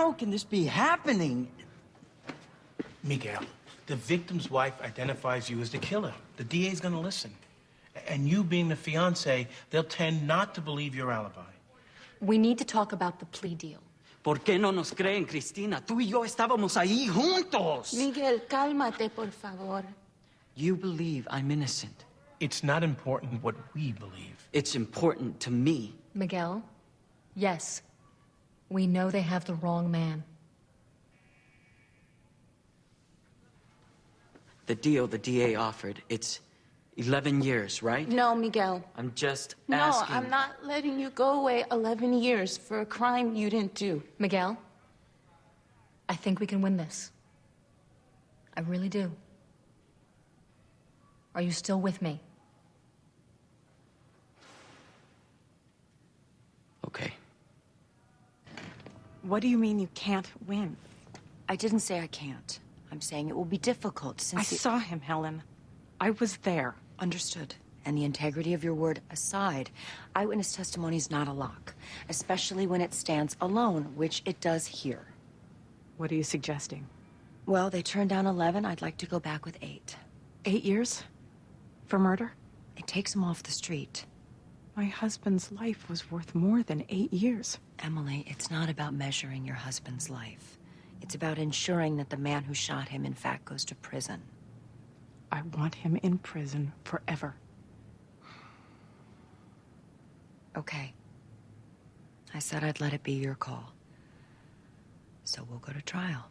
How can this be happening? Miguel, the victim's wife identifies you as the killer. The DA's gonna listen. And you being the fiancé, they'll tend not to believe your alibi. We need to talk about the plea deal. ¿Por qué no nos creen, Cristina? Tú y yo estábamos ahí juntos. Miguel, cálmate, por favor. You believe I'm innocent. It's not important what we believe. It's important to me. Miguel, yes, we know they have the wrong man. The deal the DA offered, it's 11 years, right? No, Miguel. I'm just No, asking. I'm not letting you go away 11 years for a crime you didn't do. Miguel, I think we can win this. I really do. Are you still with me? Okay. What do you mean you can't win? I didn't say I can't. I'm saying it will be difficult since I saw him, Helen. I was there. Understood. And the integrity of your word aside, eyewitness testimony is not a lock, especially when it stands alone, which it does here. What are you suggesting? Well, they turned down 11. I'd like to go back with 8. 8 years? For murder? It takes him off the street. My husband's life was worth more than 8 years. Emily, it's not about measuring your husband's life. It's about ensuring that the man who shot him, in fact, goes to prison. I want him in prison forever. Okay. I said I'd let it be your call. So we'll go to trial.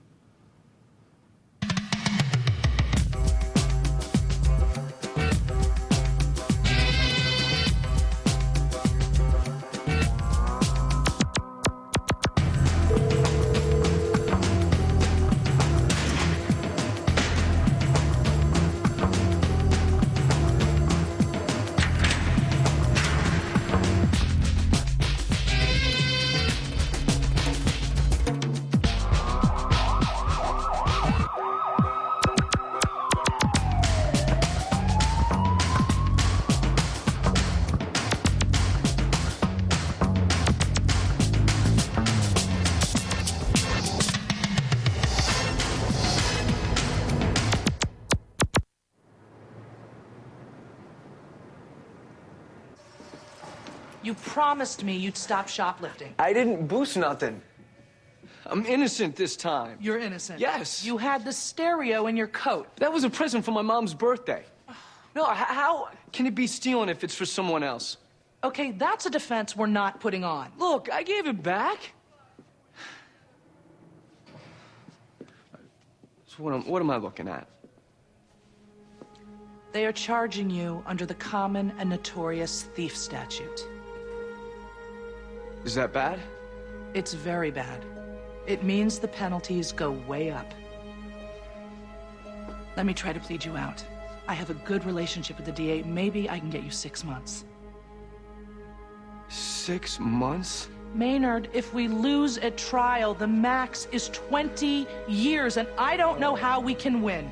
You promised me you'd stop shoplifting. I didn't boost nothing. I'm innocent this time. You're innocent? Yes. You had the stereo in your coat. That was a present for my mom's birthday. No, how can it be stealing if it's for someone else? Okay, that's a defense we're not putting on. Look, I gave it back. So what am I looking at? They are charging you under the common and notorious thief statute. Is that bad? It's very bad. It means the penalties go way up. Let me try to plead you out. I have a good relationship with the DA. Maybe I can get you 6 months. 6 months? Maynard, if we lose at trial, the max is 20 years, and I don't know how we can win.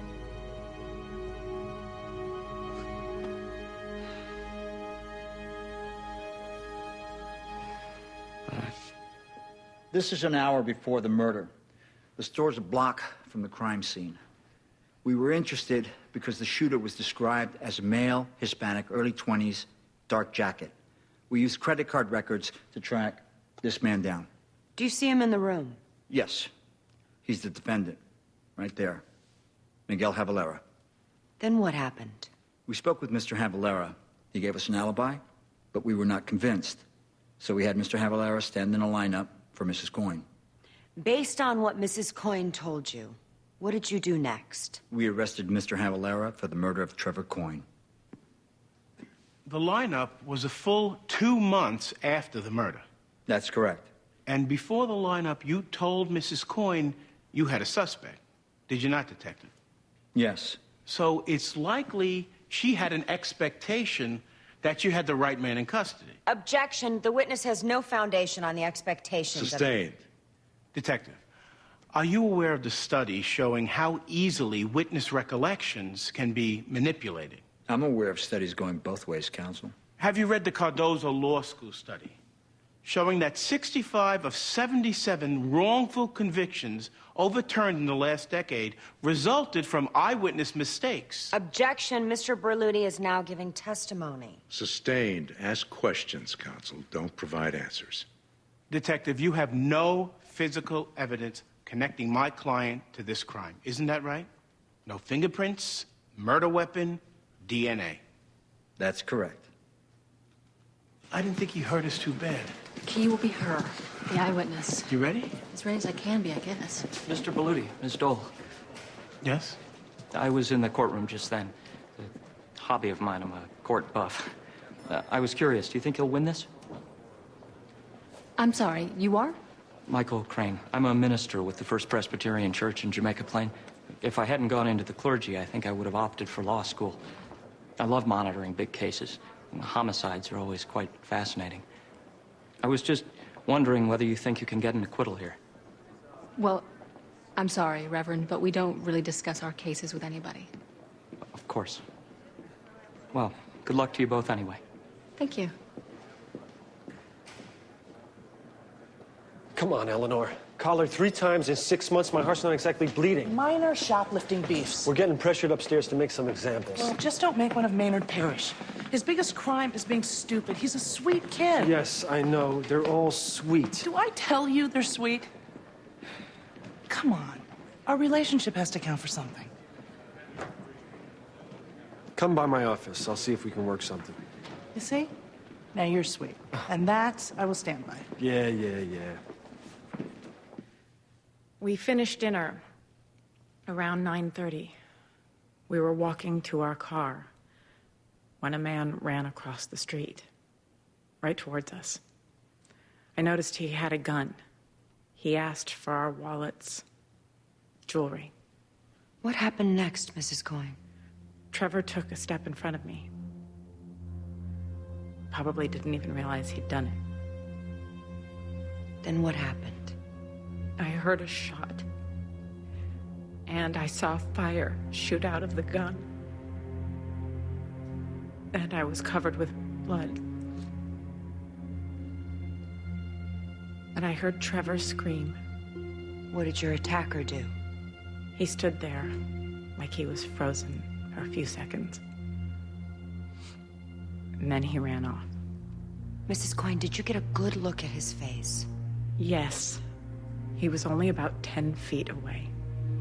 This is an hour before the murder. The store's a block from the crime scene. We were interested because the shooter was described as a male, Hispanic, early 20s, dark jacket. We used credit card records to track this man down. Do you see him in the room? Yes. He's the defendant. Right there. Miguel Javalera. Then what happened? We spoke with Mr. Javalera. He gave us an alibi, but we were not convinced. So we had Mr. Javalera stand in a lineup for Mrs. Coyne. Based on what Mrs. Coyne told you, what did you do next? We arrested Mr. Javalera for the murder of Trevor Coyne. The lineup was a full 2 months after the murder. That's correct. And before the lineup, you told Mrs. Coyne you had a suspect. Did you not, Detective? Yes. So it's likely she had an expectation that you had the right man in custody. Objection. The witness has no foundation on the expectations. Sustained. Detective, are you aware of the study showing how easily witness recollections can be manipulated? I'm aware of studies going both ways, counsel. Have you read the Cardozo Law School study? showing that 65 of 77 wrongful convictions overturned in the last decade resulted from eyewitness mistakes. Objection. Mr. Berluti is now giving testimony. Sustained. Ask questions, counsel. Don't provide answers. Detective, you have no physical evidence connecting my client to this crime. Isn't that right? No fingerprints, murder weapon, DNA. That's correct. I didn't think he hurt us too bad. Key will be her, the eyewitness. You ready? As ready as I can be, I guess. Mr. Berluti, Ms. Dole. Yes? I was in the courtroom just then. A hobby of mine, I'm a court buff. I was curious, do you think he'll win this? I'm sorry, you are? Michael Crane. I'm a minister with the First Presbyterian Church in Jamaica Plain. If I hadn't gone into the clergy, I think I would have opted for law school. I love monitoring big cases. Homicides are always quite fascinating. I was just wondering whether you think you can get an acquittal here. Well, I'm sorry, Reverend, but we don't really discuss our cases with anybody. Of course. Well, good luck to you both anyway. Thank you. Come on, Eleanor. Collared 3 times in 6 months. My heart's not exactly bleeding. Minor shoplifting beefs. We're getting pressured upstairs to make some examples. Well, just don't make one of Maynard Parrish. His biggest crime is being stupid. He's a sweet kid. Yes, I know. They're all sweet. Do I tell you they're sweet? Come on. Our relationship has to count for something. Come by my office. I'll see if we can work something. You see? Now you're sweet. And that I will stand by. Yeah. We finished dinner around 9:30. We were walking to our car when a man ran across the street, right towards us. I noticed he had a gun. He asked for our wallets, jewelry. What happened next, Mrs. Coyne? Trevor took a step in front of me. Probably didn't even realize he'd done it. Then what happened? I heard a shot, and I saw fire shoot out of the gun. And I was covered with blood. And I heard Trevor scream. What did your attacker do? He stood there like he was frozen for a few seconds. And then he ran off. Mrs. Coyne, did you get a good look at his face? Yes. He was only about 10 feet away.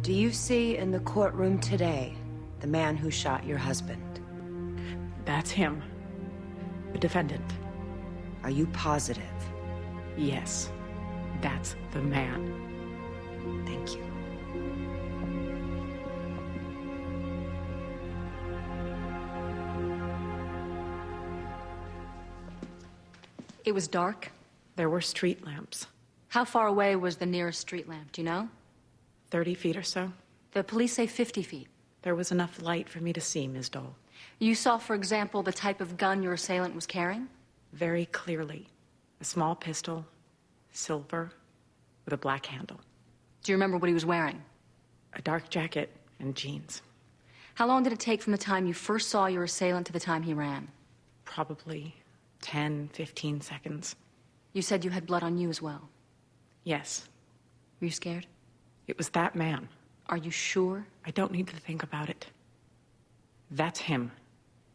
Do you see in the courtroom today the man who shot your husband? That's him. The defendant. Are you positive? Yes. That's the man. Thank you. It was dark. There were street lamps. How far away was the nearest street lamp, do you know? 30 feet or so. The police say 50 feet. There was enough light for me to see, Ms. Dole. You saw, for example, the type of gun your assailant was carrying? Very clearly. A small pistol, silver, with a black handle. Do you remember what he was wearing? A dark jacket and jeans. How long did it take from the time you first saw your assailant to the time he ran? Probably 10, 15 seconds. You said you had blood on you as well. Yes. Were you scared? It was that man. Are you sure? I don't need to think about it. That's him.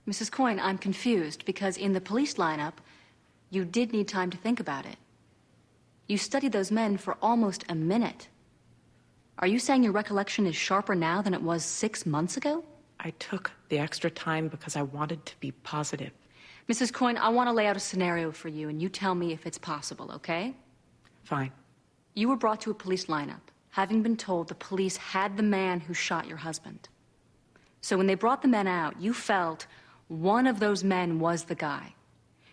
Mrs. Coyne, I'm confused because in the police lineup, you did need time to think about it. You studied those men for almost a minute. Are you saying your recollection is sharper now than it was 6 months ago? I took the extra time because I wanted to be positive. Mrs. Coyne, I want to lay out a scenario for you, and you tell me if it's possible, okay? Fine. You were brought to a police lineup, having been told the police had the man who shot your husband. So when they brought the men out, you felt one of those men was the guy.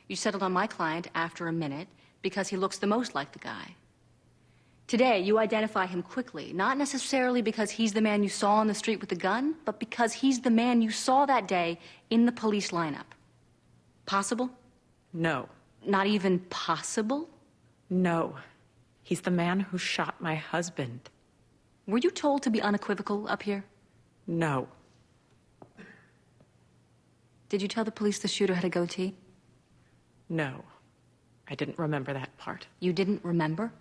You settled on my client after a minute because he looks the most like the guy. Today, you identify him quickly, not necessarily because he's the man you saw on the street with the gun, but because he's the man you saw that day in the police lineup. Possible? No. Not even possible? No. He's the man who shot my husband. Were you told to be unequivocal up here? No. Did you tell the police the shooter had a goatee? No. I didn't remember that part. You didn't remember?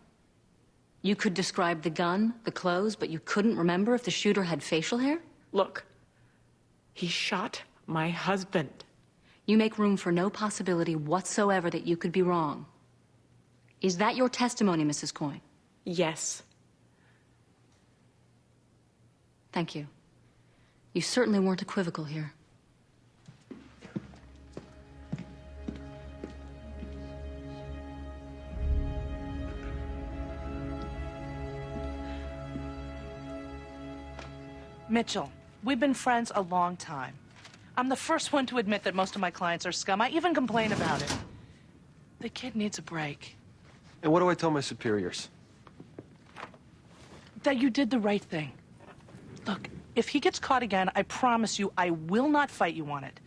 You could describe the gun, the clothes, but you couldn't remember if the shooter had facial hair? Look, he shot my husband. You make room for no possibility whatsoever that you could be wrong. Is that your testimony, Mrs. Coyne? Yes. Thank you. You certainly weren't equivocal here. Mitchell, we've been friends a long time. I'm the first one to admit that most of my clients are scum. I even complain about it. The kid needs a break. And what do I tell my superiors? That you did the right thing. Look, if he gets caught again, I promise you I will not fight you on it.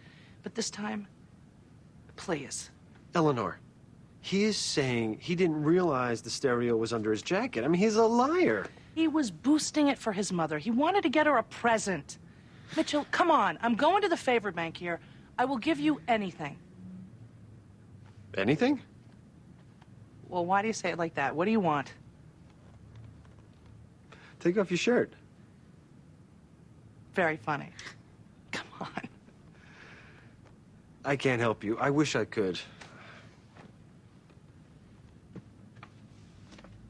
But this time, please. Eleanor, he is saying he didn't realize the stereo was under his jacket. I mean, he's a liar. He was boosting it for his mother. He wanted to get her a present. Mitchell, come on. I'm going to the favor bank here. I will give you anything. Anything? Well, why do you say it like that? What do you want? Take off your shirt. Very funny. Come on. I can't help you. I wish I could.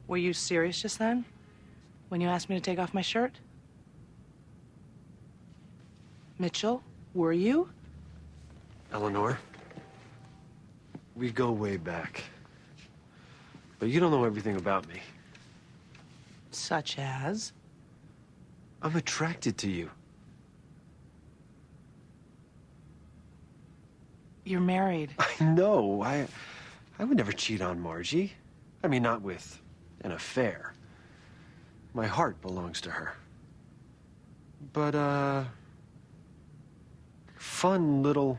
Were you serious just then? When you asked me to take off my shirt? Mitchell, were you? Eleanor, we go way back. But you don't know everything about me. Such as? I'm attracted to you. You're married. I know. I would never cheat on Margie. I mean, not with an affair. My heart belongs to her. But, fun little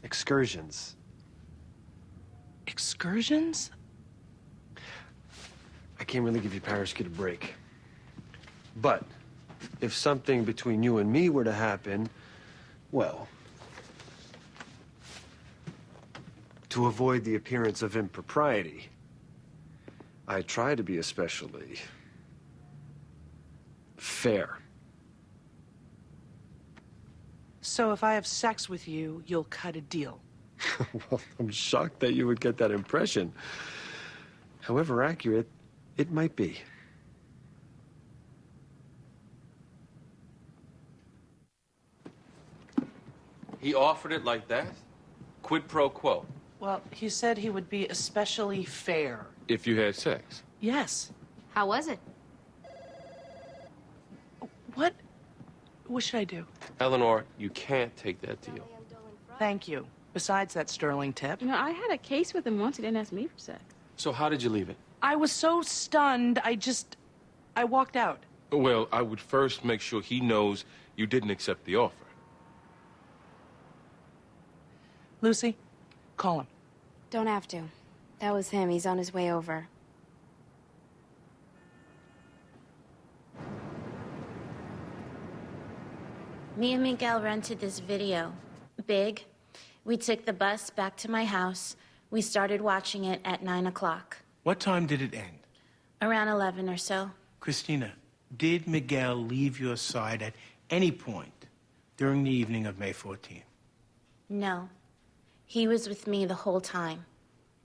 excursions. Excursions? I can't really give you Paris Kid a break. But if something between you and me were to happen, well, to avoid the appearance of impropriety, I try to be especially fair. So if I have sex with you, you'll cut a deal. Well, I'm shocked that you would get that impression. However accurate it might be. He offered it like that? Quid pro quo? Well, he said he would be especially fair. If you had sex? Yes. How was it? What should I do? Eleanor, you can't take that deal. Thank you. Besides that sterling tip. You know, I had a case with him once. He didn't ask me for sex. So how did you leave it? I was so stunned, I walked out. Well, I would first make sure he knows you didn't accept the offer. Lucy, call him. Don't have to. That was him. He's on his way over. Me and Miguel rented this video. Big. We took the bus back to my house. We started watching it at 9 o'clock. What time did it end? Around 11 or so. Christina, did Miguel leave your side at any point during the evening of May 14th? No. He was with me the whole time.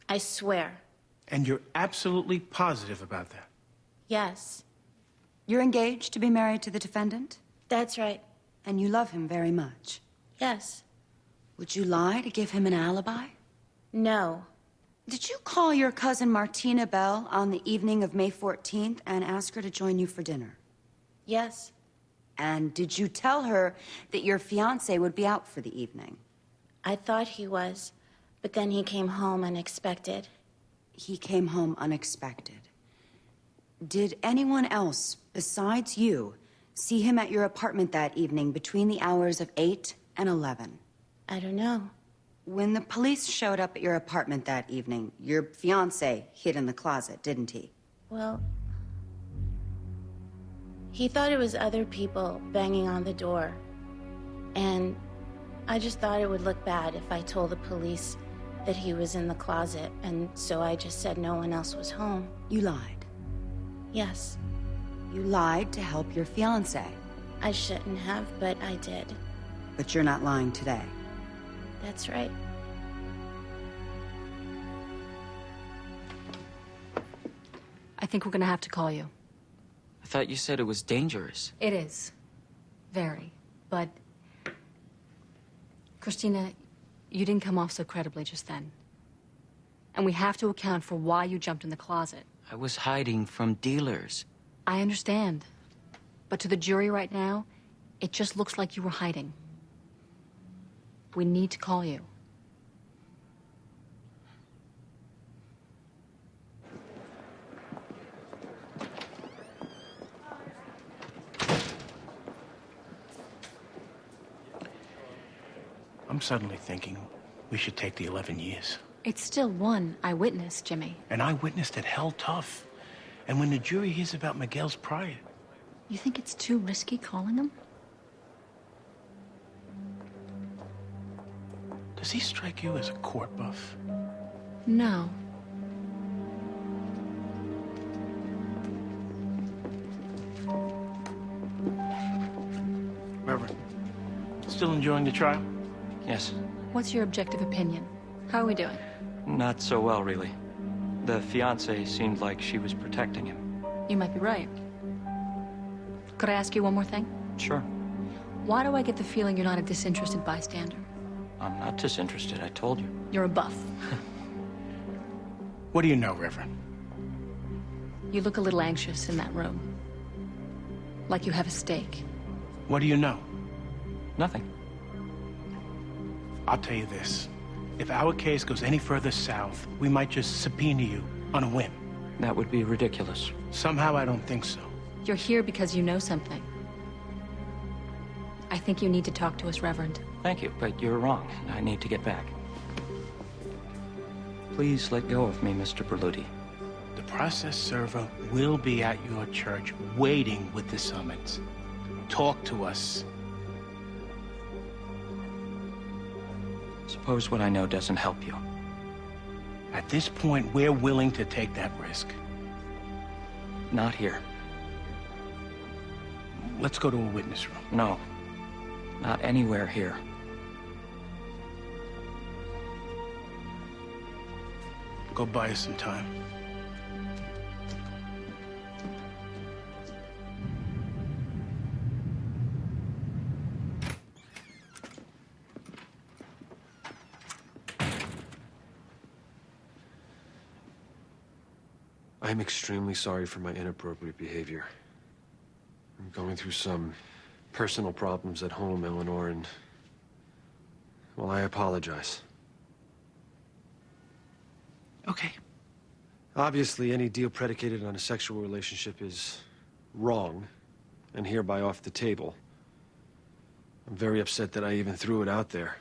I swear. And you're absolutely positive about that? Yes. You're engaged to be married to the defendant? That's right. And you love him very much? Yes. Would you lie to give him an alibi? No. Did you call your cousin Martina Bell on the evening of May 14th and ask her to join you for dinner? Yes. And did you tell her that your fiancé would be out for the evening? I thought he was, but then he came home unexpected. He came home unexpected. Did anyone else, besides you, see him at your apartment that evening between the hours of 8 and 11? I don't know. When the police showed up at your apartment that evening, your fiancé hid in the closet, didn't he? Well, he thought it was other people banging on the door. And I just thought it would look bad if I told the police that he was in the closet, and so I just said no one else was home. You lied. Yes. You lied to help your fiancé. I shouldn't have, but I did. But you're not lying today. That's right. I think we're gonna have to call you. I thought you said it was dangerous. It is. Very. But... Christina, you didn't come off so credibly just then. And we have to account for why you jumped in the closet. I was hiding from dealers. I understand. But to the jury right now, it just looks like you were hiding. We need to call you. I'm suddenly thinking we should take the 11 years. It's still one eyewitness, Jimmy. An eyewitness that held tough. And when the jury hears about Miguel's prior... You think it's too risky calling him? Does he strike you as a court buff? No. Reverend, still enjoying the trial? Yes. What's your objective opinion? How are we doing? Not so well, really. The fiancée seemed like she was protecting him. You might be right. Could I ask you one more thing? Sure. Why do I get the feeling you're not a disinterested bystander? I'm not disinterested, I told you. You're a buff. What do you know, Reverend? You look a little anxious in that room. Like you have a stake. What do you know? Nothing. I'll tell you this. If our case goes any further south, we might just subpoena you on a whim. That would be ridiculous. Somehow I don't think so. You're here because you know something. I think you need to talk to us, Reverend. Thank you, but you're wrong. I need to get back. Please let go of me, Mr. Berluti. The process server will be at your church waiting with the summons. Talk to us. Suppose what I know doesn't help you. At this point, we're willing to take that risk. Not here. Let's go to a witness room. No. Not anywhere here. Go buy us some time. I'm extremely sorry for my inappropriate behavior. I'm going through some personal problems at home, Eleanor, and... well, I apologize. Okay. Obviously, any deal predicated on a sexual relationship is wrong, and hereby off the table. I'm very upset that I even threw it out there.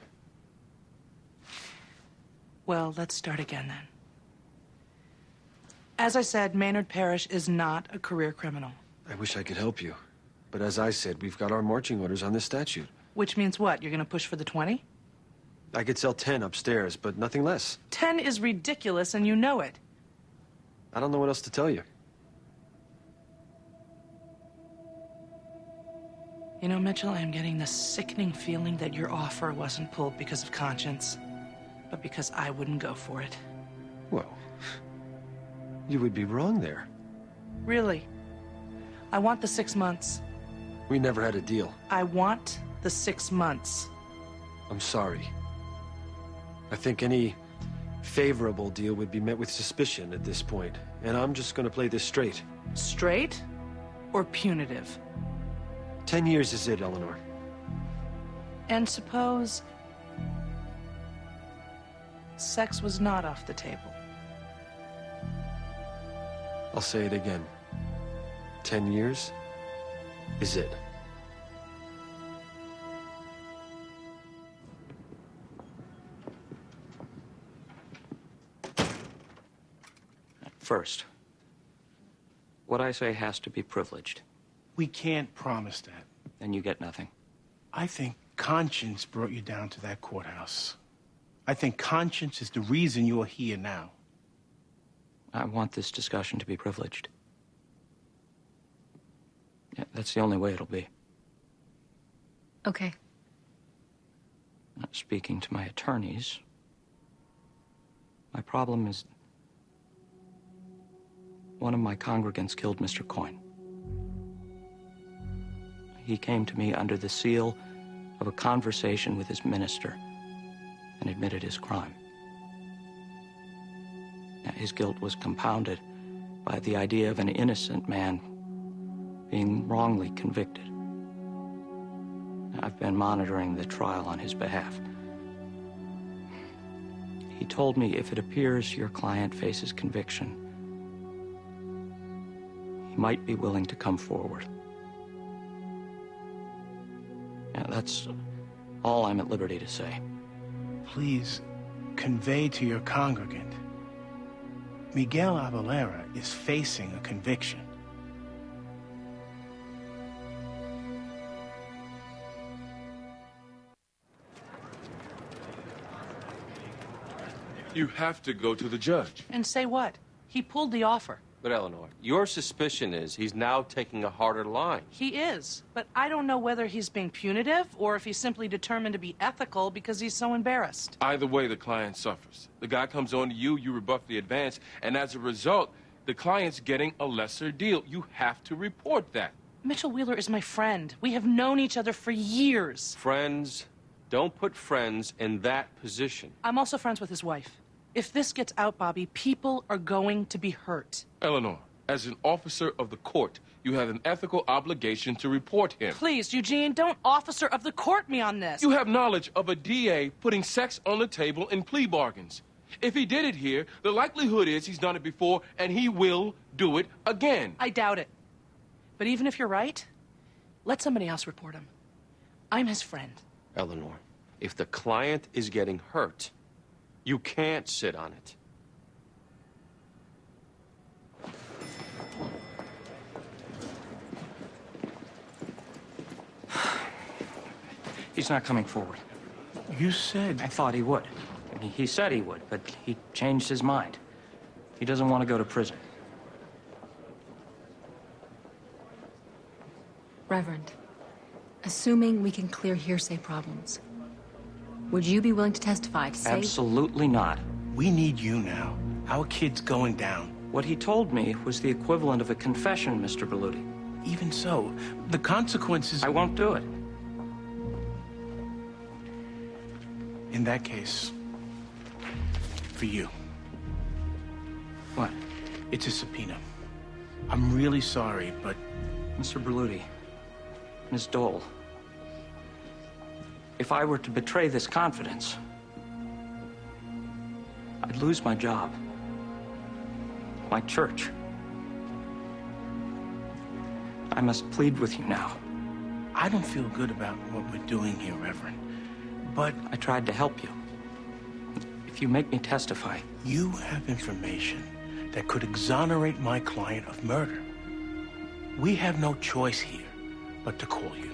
Well, let's start again then. As I said, Maynard Parrish is not a career criminal. I wish I could help you. But as I said, we've got our marching orders on this statute. Which means what? You're gonna push for the 20? I could sell 10 upstairs, but nothing less. 10 is ridiculous, and you know it. I don't know what else to tell you. You know, Mitchell, I'm getting the sickening feeling that your offer wasn't pulled because of conscience, but because I wouldn't go for it. Well, you would be wrong there. Really? I want the 6 months. We never had a deal. I want the 6 months. I'm sorry. I think any favorable deal would be met with suspicion at this point, and I'm just gonna play this straight. Straight or punitive? 10 years is it, Eleanor. And suppose sex was not off the table. I'll say it again. 10 years is it. First, what I say has to be privileged. We can't promise that. Then you get nothing. I think conscience brought you down to that courthouse. I think conscience is the reason you are here now. I want this discussion to be privileged. Yeah, that's the only way it'll be. Okay. Speaking to my attorneys, my problem is one of my congregants killed Mr. Coyne. He came to me under the seal of a conversation with his minister and admitted his crime. His guilt was compounded by the idea of an innocent man being wrongly convicted. I've been monitoring the trial on his behalf. He told me if it appears your client faces conviction, he might be willing to come forward. Yeah, that's all I'm at liberty to say. Please convey to your congregant, Miguel Avalera is facing a conviction. You have to go to the judge. And say what? He pulled the offer. But Eleanor, your suspicion is he's now taking a harder line. He is, but I don't know whether he's being punitive or if he's simply determined to be ethical because he's so embarrassed. Either way, the client suffers. The guy comes on to you, you rebuff the advance, and as a result, the client's getting a lesser deal. You have to report that. Mitchell Wheeler is my friend. We have known each other for years. Friends, don't put friends in that position. I'm also friends with his wife. If this gets out, Bobby, people are going to be hurt. Eleanor, as an officer of the court, you have an ethical obligation to report him. Please, Eugene, don't officer of the court me on this. You have knowledge of a DA putting sex on the table in plea bargains. If he did it here, the likelihood is he's done it before, and he will do it again. I doubt it. But even if you're right, let somebody else report him. I'm his friend. Eleanor, if the client is getting hurt, you can't sit on it. He's not coming forward. You said... I thought he would. He said he would, but he changed his mind. He doesn't want to go to prison. Reverend, assuming we can clear hearsay problems, would you be willing to testify to say... Absolutely not. We need you now. Our kid's going down. What he told me was the equivalent of a confession, Mr. Berluti. Even so, the consequences... I won't do it. In that case, for you. What? It's a subpoena. I'm really sorry, but... Mr. Berluti, Miss Dole, if I were to betray this confidence, I'd lose my job, my church. I must plead with you now. I don't feel good about what we're doing here, Reverend. But I tried to help you. If you make me testify... You have information that could exonerate my client of murder. We have no choice here but to call you.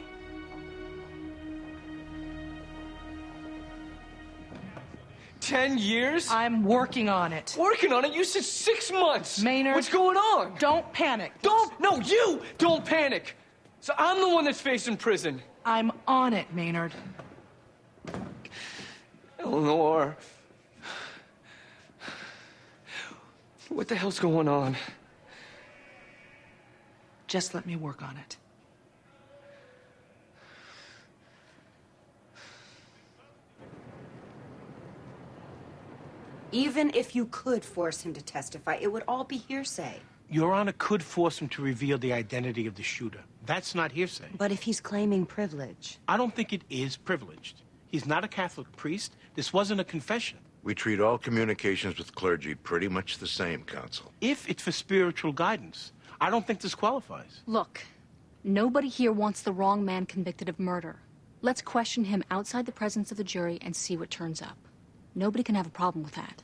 $10 years? I'm working on it. Working on it? You said 6 months. Maynard. What's going on? Don't panic. No, you don't panic. So I'm the one that's facing prison. I'm on it, Maynard. Eleanor. What the hell's going on? Just let me work on it. Even if you could force him to testify, it would all be hearsay. Your Honor could force him to reveal the identity of the shooter. That's not hearsay. But if he's claiming privilege... I don't think it is privileged. He's not a Catholic priest. This wasn't a confession. We treat all communications with clergy pretty much the same, counsel. If it's for spiritual guidance, I don't think this qualifies. Look, nobody here wants the wrong man convicted of murder. Let's question him outside the presence of the jury and see what turns up. Nobody can have a problem with that.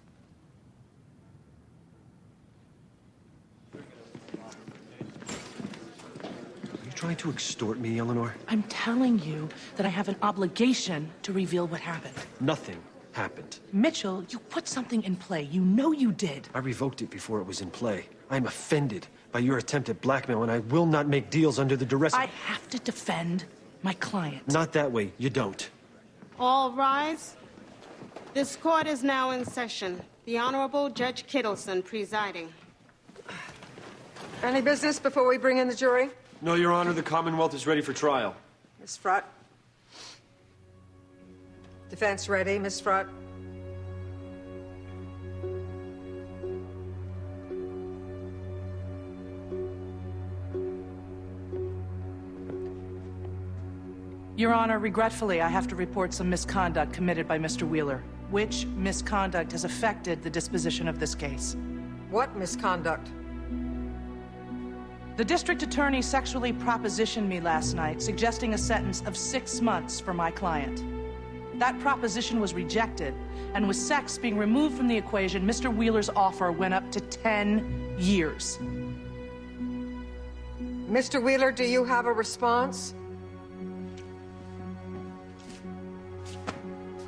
Are you trying to extort me, Eleanor? I'm telling you that I have an obligation to reveal what happened. Nothing happened. Mitchell, you put something in play. You know you did. I revoked it before it was in play. I'm offended by your attempt at blackmail, and I will not make deals under the duress of... I have to defend my client. Not that way. You don't. All rise. This court is now in session. The Honorable Judge Kittleson presiding. Any business before we bring in the jury? No, Your Honor. The Commonwealth is ready for trial. Miss Frutt. Defense ready, Miss Frutt. Your Honor, regretfully, I have to report some misconduct committed by Mr. Wheeler, which misconduct has affected the disposition of this case. What misconduct? The district attorney sexually propositioned me last night, suggesting a sentence of 6 months for my client. That proposition was rejected, and with sex being removed from the equation, Mr. Wheeler's offer went up to 10 years. Mr. Wheeler, do you have a response?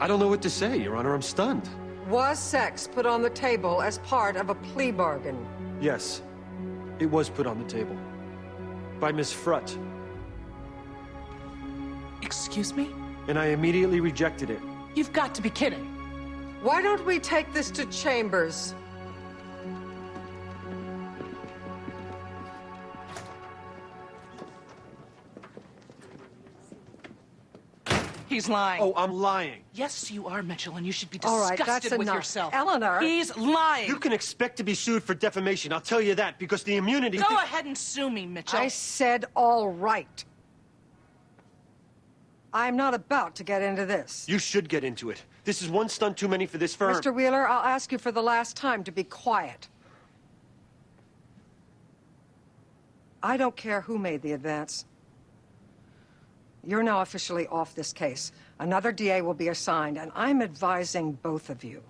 I don't know what to say, Your Honor. I'm stunned. Was sex put on the table as part of a plea bargain? Yes, it was put on the table. By Miss Frutt. Excuse me? And I immediately rejected it. You've got to be kidding. Why don't we take this to Chambers? He's lying. Oh, I'm lying. Yes, you are, Mitchell, and you should be All right, disgusted that's with enough. yourself. Eleanor. He's lying. You can expect to be sued for defamation, I'll tell you that, because the immunity... Go ahead and sue me, Mitchell. I said all right. I'm not about to get into this. You should get into it. This is one stunt too many for this firm. Mr. Wheeler, I'll ask you for the last time to be quiet. I don't care who made the advance. You're now officially off this case. Another DA will be assigned, and I'm advising both of you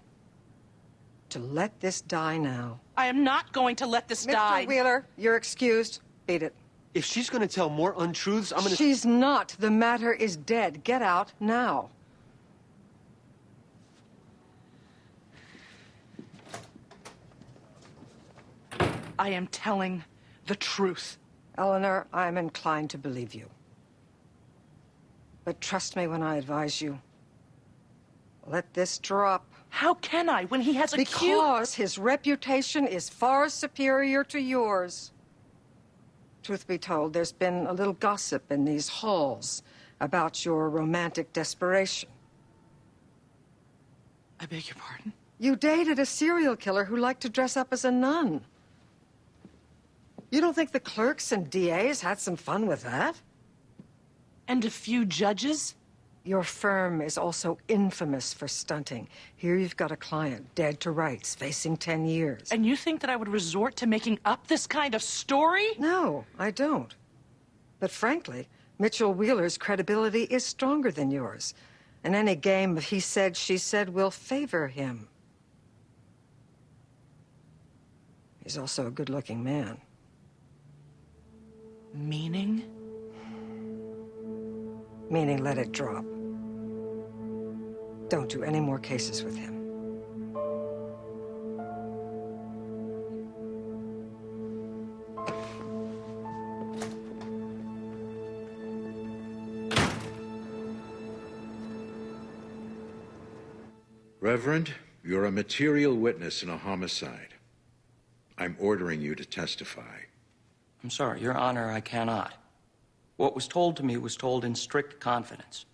to let this die now. I am not going to let this die. Mr. Wheeler, you're excused. Beat it. If she's gonna tell more untruths, I'm gonna... She's not. The matter is dead. Get out now. I am telling the truth. Eleanor, I'm inclined to believe you. But trust me when I advise you. Let this drop. How can I when he has a Because his reputation is far superior to yours. Truth be told, there's been a little gossip in these halls about your romantic desperation. I beg your pardon? You dated a serial killer who liked to dress up as a nun. You don't think the clerks and DAs had some fun with that? And a few judges? Your firm is also infamous for stunting. Here you've got a client, dead to rights, facing 10 years. And you think that I would resort to making up this kind of story? No, I don't. But frankly, Mitchell Wheeler's credibility is stronger than yours. And any game of he said, she said will favor him. He's also a good-looking man. Meaning? Meaning let it drop. Don't do any more cases with him. Reverend, you're a material witness in a homicide. I'm ordering you to testify. I'm sorry, Your Honor, I cannot. What was told to me was told in strict confidence.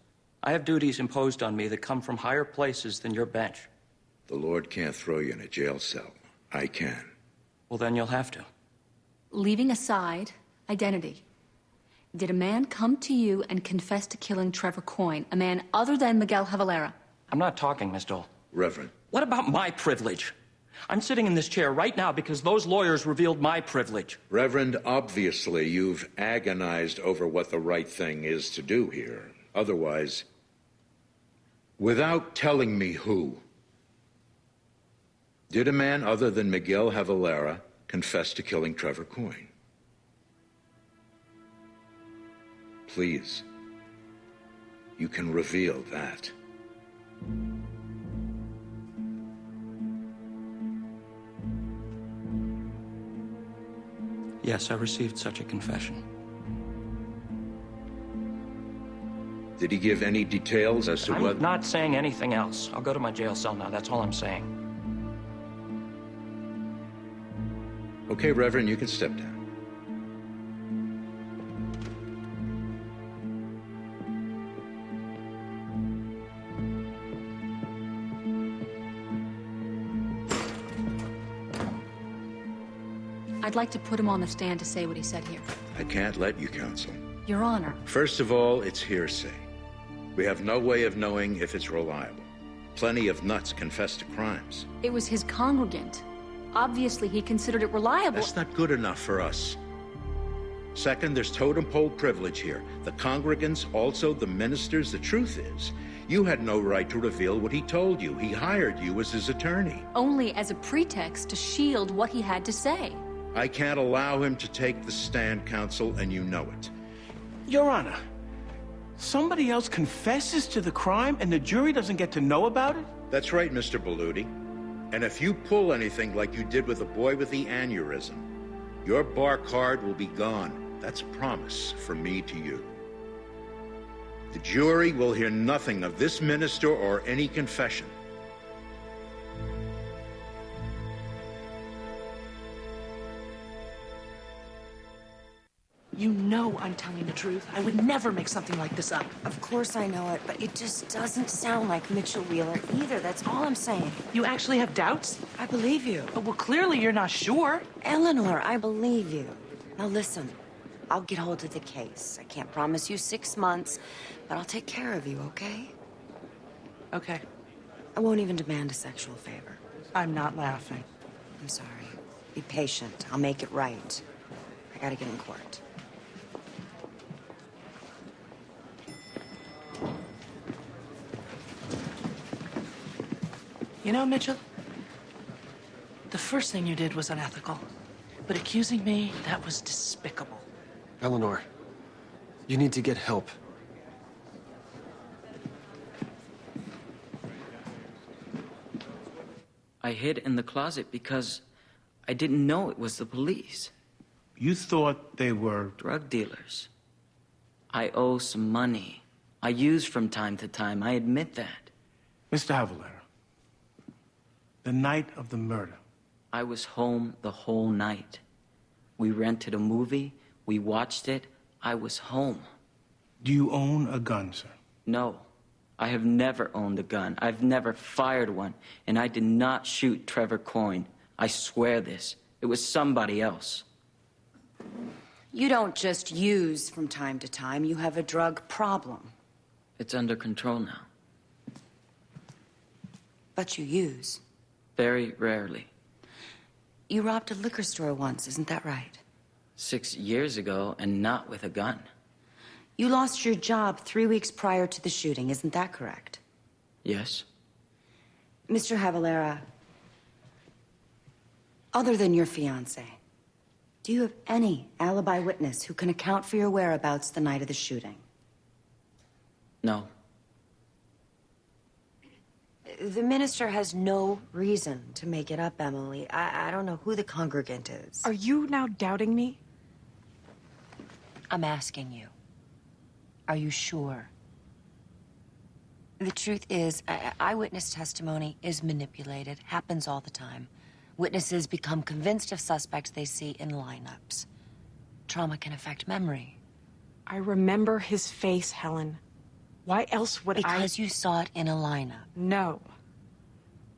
I have duties imposed on me that come from higher places than your bench. The Lord can't throw you in a jail cell. I can. Well, then you'll have to. Leaving aside identity, did a man come to you and confess to killing Trevor Coyne, a man other than Miguel Javalera? I'm not talking, Miss Dole. Reverend. What about my privilege? I'm sitting in this chair right now because those lawyers revealed my privilege. Reverend, obviously you've agonized over what the right thing is to do here. Otherwise, without telling me who, did a man other than Miguel Javalera confess to killing Trevor Coyne? Please, you can reveal that. Yes, I received such a confession. Did he give any details as to what... I'm not saying anything else. I'll go to my jail cell now. That's all I'm saying. Okay, Reverend, you can step down. I'd like to put him on the stand to say what he said here. I can't let you, counsel. Your Honor. First of all, it's hearsay. We have no way of knowing if it's reliable. Plenty of nuts confess to crimes. It was his congregant. Obviously, he considered it reliable. That's not good enough for us. Second, there's totem pole privilege here. The congregants, also the ministers. The truth is, you had no right to reveal what he told you. He hired you as his attorney. Only as a pretext to shield what he had to say. I can't allow him to take the stand, counsel, and you know it. Your Honor, somebody else confesses to the crime and the jury doesn't get to know about it? That's right, Mr. Belluti. And if you pull anything like you did with the boy with the aneurysm, your bar card will be gone. That's a promise from me to you. The jury will hear nothing of this minister or any confession. You know I'm telling the truth. I would never make something like this up. Of course I know it, but it just doesn't sound like Mitchell Wheeler either. That's all I'm saying. You actually have doubts? I believe you. Oh, well, clearly you're not sure. Eleanor, I believe you. Now listen, I'll get hold of the case. I can't promise you 6 months, but I'll take care of you, okay? Okay. I won't even demand a sexual favor. I'm not laughing. I'm sorry. Be patient. I'll make it right. I gotta get in court. You know, Mitchell, the first thing you did was unethical. But accusing me, that was despicable. Eleanor, you need to get help. I hid in the closet because I didn't know it was the police. You thought they were... Drug dealers. I owe some money. I use from time to time, I admit that. Mr. Havalera, the night of the murder. I was home the whole night. We rented a movie, we watched it, I was home. Do you own a gun, sir? No. I have never owned a gun. I've never fired one. And I did not shoot Trevor Coyne. I swear this. It was somebody else. You don't just use from time to time. You have a drug problem. It's under control now. But you use. Very rarely. You robbed a liquor store once, isn't that right? 6 years ago, and not with a gun. You lost your job 3 weeks prior to the shooting, isn't that correct? Yes. Mr. Havalera, other than your fiancé, do you have any alibi witness who can account for your whereabouts the night of the shooting? No. The minister has no reason to make it up, Emily. I don't know who the congregant is. Are you now doubting me? I'm asking you. Are you sure? The truth is, eyewitness testimony is manipulated. Happens all the time. Witnesses become convinced of suspects they see in lineups. Trauma can affect memory. I remember his face, Helen. Why else would I... Because you saw it in a lineup. No.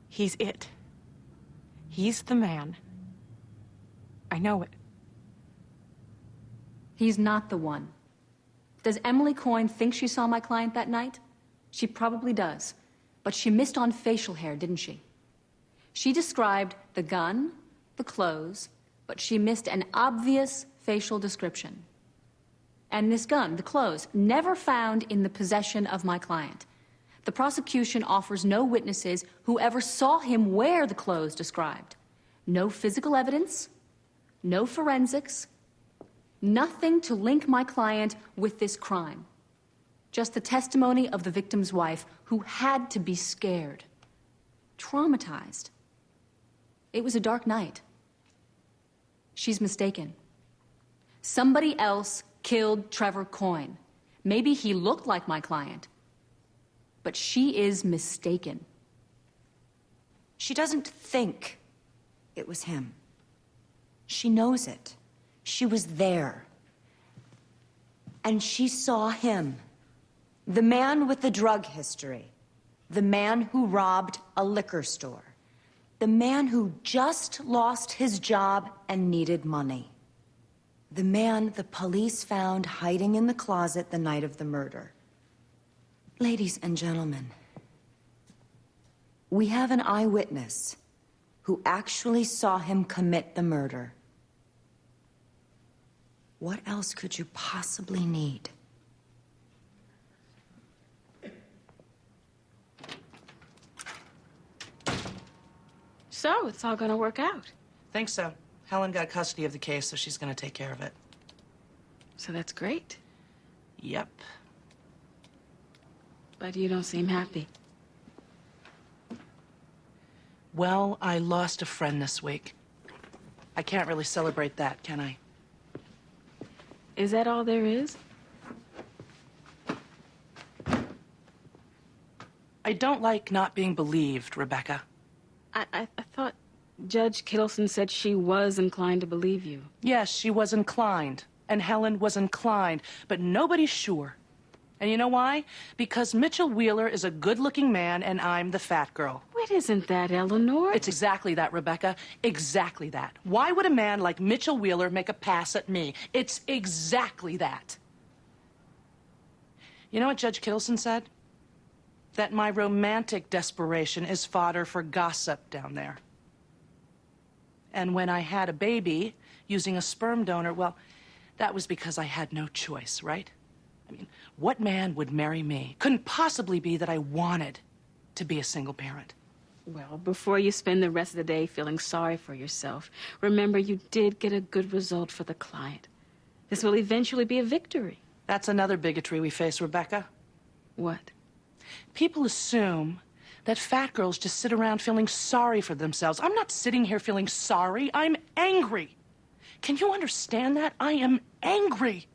He's it. He's the man. I know it. He's not the one. Does Emily Coyne think she saw my client that night? She probably does. But she missed on facial hair, didn't she? She described the gun, the clothes, but she missed an obvious facial description. And this gun, the clothes, never found in the possession of my client. The prosecution offers no witnesses who ever saw him wear the clothes described. No physical evidence, no forensics, nothing to link my client with this crime. Just the testimony of the victim's wife, who had to be scared, traumatized. It was a dark night. She's mistaken. Somebody else killed Trevor Coyne. Maybe he looked like my client, but she is mistaken. She doesn't think it was him. She knows it. She was there. And she saw him. The man with the drug history. The man who robbed a liquor store. The man who just lost his job and needed money. The man the police found hiding in the closet the night of the murder. Ladies and gentlemen, we have an eyewitness who actually saw him commit the murder. What else could you possibly need? So, it's all gonna work out. Think so. Helen got custody of the case, so she's gonna take care of it. So that's great. Yep. But you don't seem happy. Well, I lost a friend this week. I can't really celebrate that, can I? Is that all there is? I don't like not being believed, Rebecca. I thought Judge Kittleson said she was inclined to believe you. Yes, she was inclined, and Helen was inclined, but nobody's sure. And you know why? Because Mitchell Wheeler is a good-looking man, and I'm the fat girl. It isn't that, Eleanor. It's exactly that, Rebecca. Exactly that. Why would a man like Mitchell Wheeler make a pass at me? It's exactly that. You know what Judge Kittleson said? That my romantic desperation is fodder for gossip down there. And when I had a baby using a sperm donor, well, that was because I had no choice, right? I mean, what man would marry me? Couldn't possibly be that I wanted to be a single parent. Well, before you spend the rest of the day feeling sorry for yourself, remember you did get a good result for the client. This will eventually be a victory. That's another bigotry we face, Rebecca. What? People assume that fat girls just sit around feeling sorry for themselves. I'm not sitting here feeling sorry. I'm angry. Can you understand that? I am angry.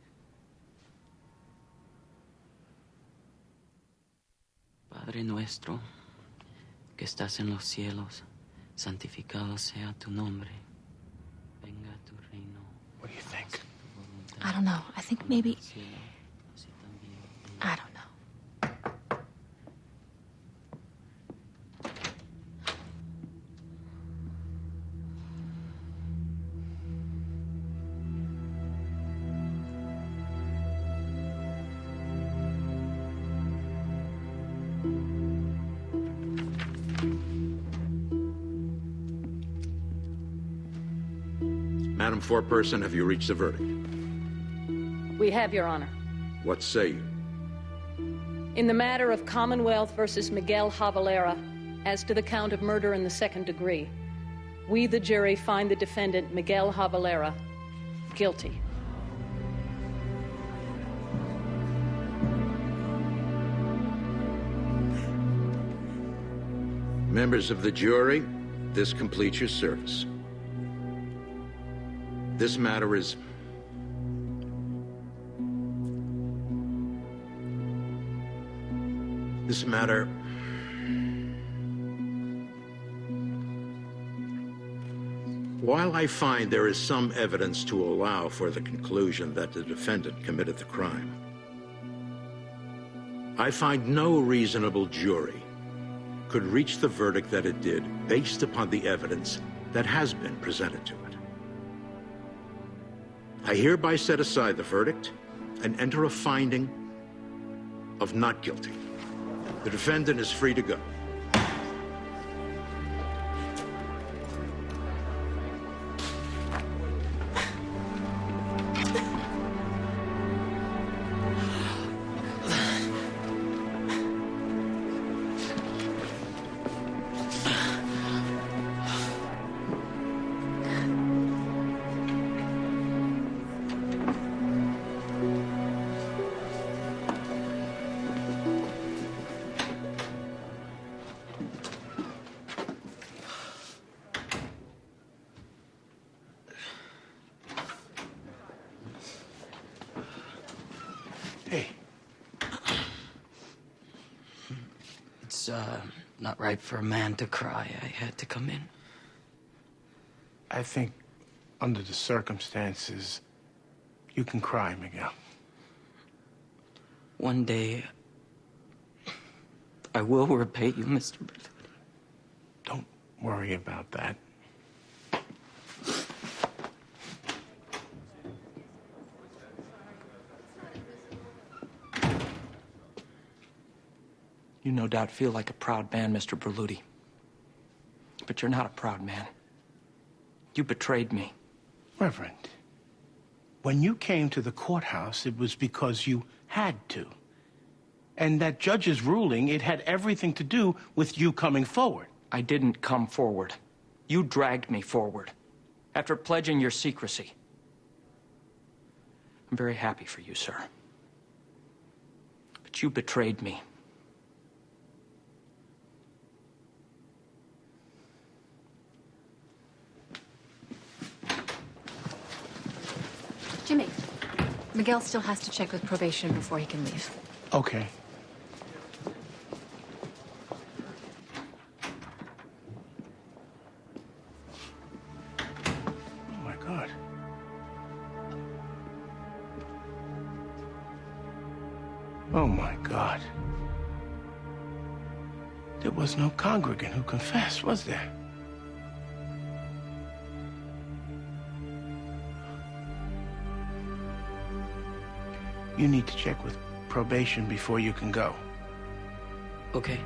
Padre nuestro, que estás en los cielos, santificado sea tu nombre. Venga tu reino. What do you think? I don't know. I think maybe... I don't know. Madam Foreperson, have you reached a verdict? We have, Your Honor. What say you? In the matter of Commonwealth versus Miguel Javalera, as to the count of murder in the second degree, we, the jury, find the defendant, Miguel Javalera, guilty. Members of the jury, this completes your service. This matter is... This matter... While I find there is some evidence to allow for the conclusion that the defendant committed the crime, I find no reasonable jury could reach the verdict that it did based upon the evidence that has been presented to it. I hereby set aside the verdict and enter a finding of not guilty. The defendant is free to go. okay? It's, not right for a man to cry. I had to come in. I think, under the circumstances, you can cry, Miguel. One day, I will repay you, Mr. Berthoud. Don't worry about that. You no doubt feel like a proud man, Mr. Berluti. But you're not a proud man. You betrayed me. Reverend, when you came to the courthouse, it was because you had to. And that judge's ruling, it had everything to do with you coming forward. I didn't come forward. You dragged me forward. After pledging your secrecy. I'm very happy for you, sir. But you betrayed me. Jimmy, Miguel still has to check with probation before he can leave. Okay. Oh, my God. Oh, my God. There was no congregant who confessed, was there? You need to check with probation before you can go. Okay.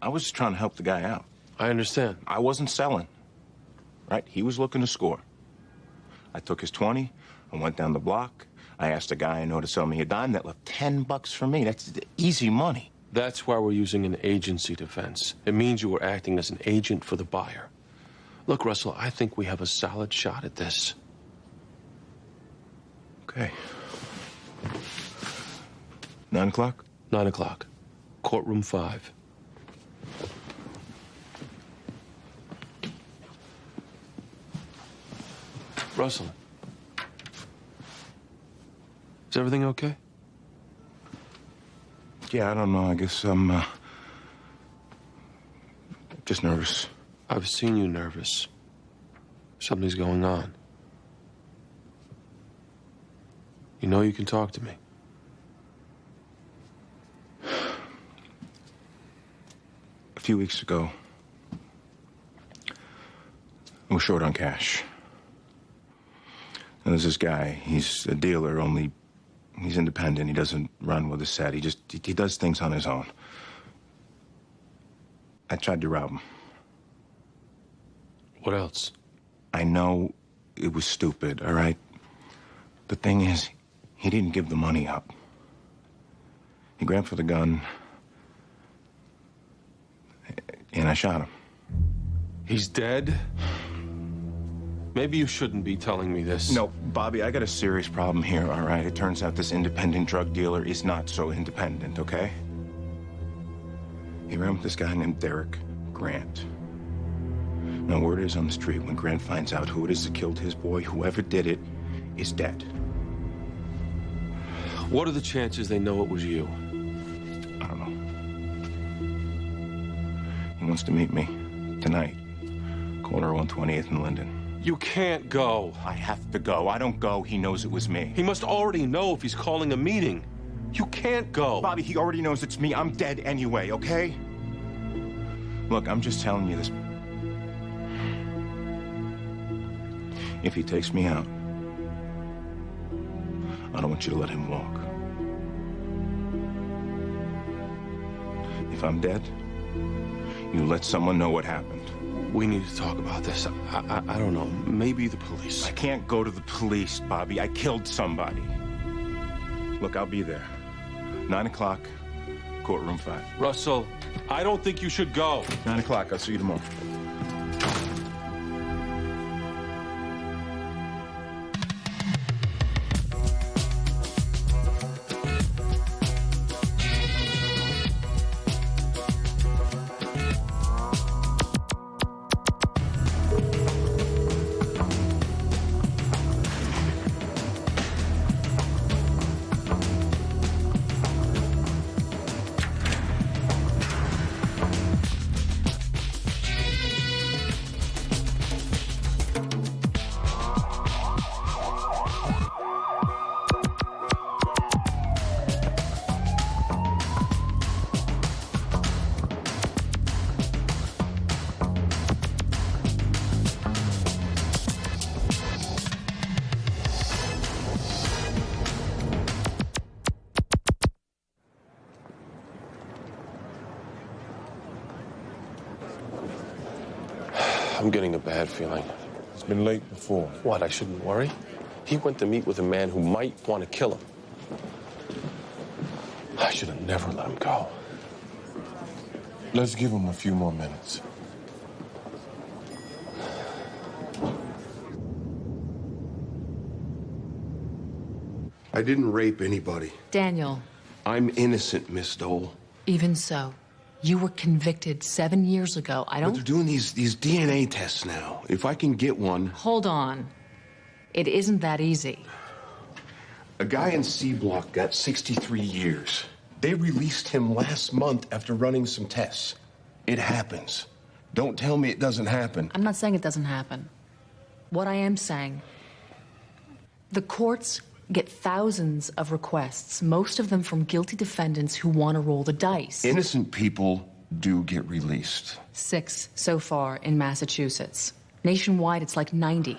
I was just trying to help the guy out. I understand. I wasn't selling. Right? He was looking to score. I took his 20, I went down the block. I asked a guy I know to sell me a dime that left $10 for me. That's easy money. That's why we're using an agency defense. It means you were acting as an agent for the buyer. Look, Russell, I think we have a solid shot at this. Okay. 9 o'clock? 9 o'clock. Courtroom 5. Russell. Is everything okay? Yeah, I don't know. I guess I'm, just nervous. I've seen you nervous. Something's going on. You know you can talk to me. A few weeks ago, I was short on cash. And there's this guy. He's a dealer, only he's independent. He doesn't run with a set. He does things on his own. I tried to rob him. What else? I know it was stupid, all right? The thing is, he didn't give the money up. He grabbed for the gun, and I shot him. He's dead? Maybe you shouldn't be telling me this. No, Bobby, I got a serious problem here, all right? It turns out this independent drug dealer is not so independent, okay? He ran with this guy named Derek Grant. Now, word is on the street, when Grant finds out who it is that killed his boy, whoever did it is dead. What are the chances they know it was you? I don't know. He wants to meet me tonight. Corner 120th and Linden. You can't go. I have to go. I don't go, he knows it was me. He must already know if he's calling a meeting. You can't go. Bobby, he already knows it's me. I'm dead anyway, okay? Look, I'm just telling you this. If he takes me out, I don't want you to let him walk. If I'm dead, you let someone know what happened. We need to talk about this. I don't know. Maybe the police. I can't go to the police, Bobby. I killed somebody. Look, I'll be there. 9 o'clock, courtroom 5. Russell, I don't think you should go. 9 o'clock. I'll see you tomorrow. I'm getting a bad feeling. It's been late before. What, I shouldn't worry? He went to meet with a man who might want to kill him. I should have never let him go. Let's give him a few more minutes. I didn't rape anybody. Daniel. I'm innocent, Miss Dole. Even so, you were convicted 7 years ago. But they're doing these DNA tests now. If I can get one... Hold on. It isn't that easy. A guy in C Block got 63 years. They released him last month after running some tests. It happens. Don't tell me it doesn't happen. I'm not saying it doesn't happen. What I am saying, the courts get thousands of requests, most of them from guilty defendants who want to roll the dice. Innocent people do get released. 6 so far in Massachusetts. Nationwide, it's like 90.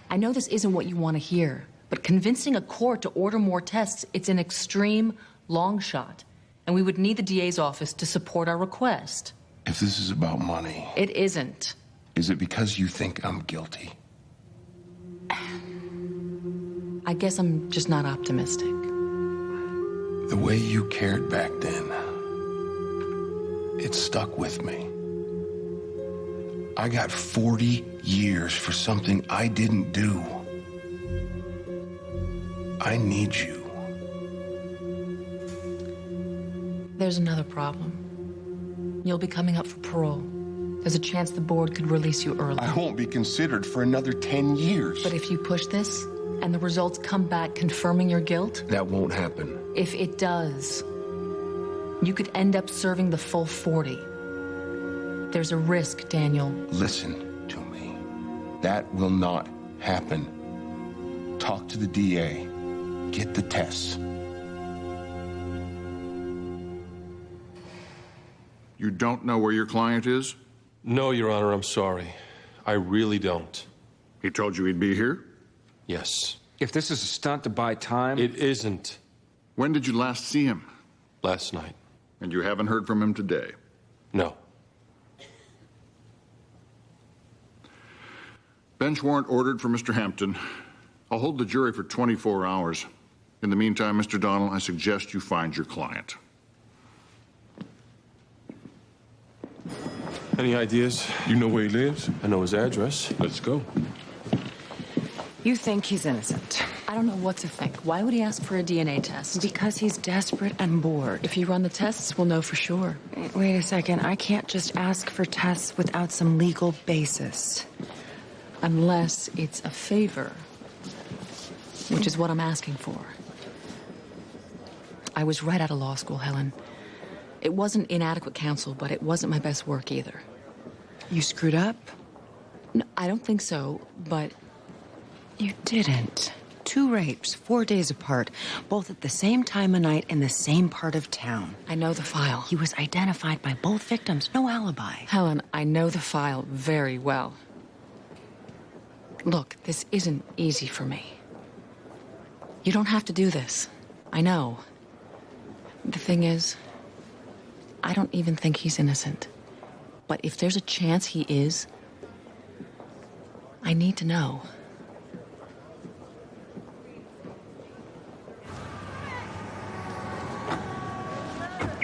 I know this isn't what you want to hear, but convincing a court to order more tests, it's an extreme long shot, and we would need the DA's office to support our request. If this is about money, It isn't. is it because you think I'm guilty? I guess I'm just not optimistic. The way you cared back then, it stuck with me. I got 40 years for something I didn't do. I need you. There's another problem. You'll be coming up for parole. There's a chance the board could release you early. I won't be considered for another 10 years. But if you push this, and the results come back confirming your guilt, that won't happen. if it does, you could end up serving the full 40. There's a risk, Daniel. Listen to me. That will not happen. Talk to the DA. Get the tests. You don't know where your client is? No, Your Honor, I'm sorry. I really don't. He told you he'd be here? Yes. If this is a stunt to buy time... It isn't. When did you last see him? Last night. And you haven't heard from him today? No. Bench warrant ordered for Mr. Hampton. I'll hold the jury for 24 hours. In the meantime, Mr. Donnell, I suggest you find your client. Any ideas? You know where he lives? I know his address. Let's go. You think he's innocent? I don't know what to think. Why would he ask for a DNA test? Because he's desperate and bored. If you run the tests, we'll know for sure. Wait a second. I can't just ask for tests without some legal basis. Unless it's a favor, which is what I'm asking for. I was right out of law school, Helen. It wasn't inadequate counsel, but it wasn't my best work either. You screwed up? No, I don't think so, but... You didn't. 2 rapes, 4 days apart, both at the same time of night in the same part of town. I know the file. He was identified by both victims, no alibi. Helen, I know the file very well. Look, this isn't easy for me. You don't have to do this. I know. The thing is, I don't even think he's innocent. But if there's a chance he is, I need to know.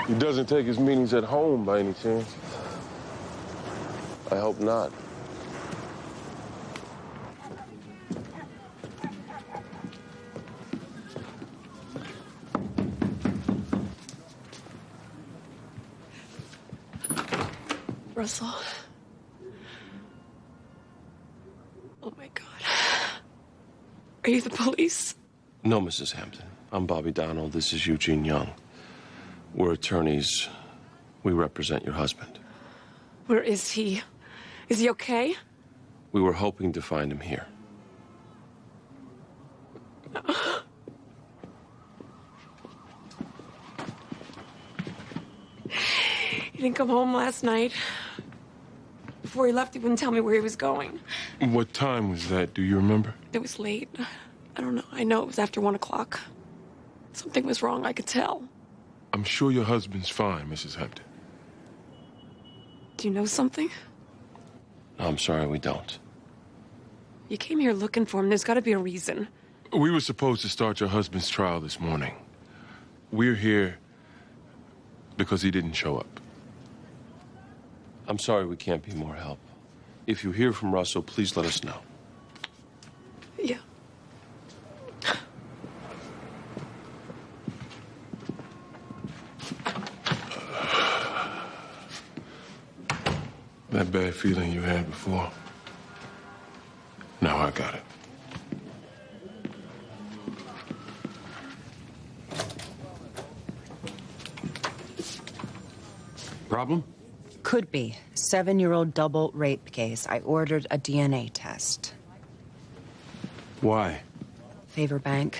He doesn't take his meetings at home by any chance? I hope not. Russell. Oh my God. Are you the police? No, Mrs. Hampton. I'm Bobby Donnell. This is Eugene Young. We're attorneys. We represent your husband. Where is he? Is he okay? We were hoping to find him here. He didn't come home last night. Before he left, he wouldn't tell me where he was going. What time was that? Do you remember? It was late. I don't know. I know it was after 1 o'clock. Something was wrong, I could tell. I'm sure your husband's fine, Mrs. Hampton. Do you know something? No, I'm sorry, we don't. You came here looking for him. There's got to be a reason. We were supposed to start your husband's trial this morning. We're here because he didn't show up. I'm sorry we can't be more help. If you hear from Russell, please let us know. Yeah. That bad feeling you had before, now I got it. Problem? Could be. 7-year-old double rape case. I ordered a DNA test. Why? Favor bank.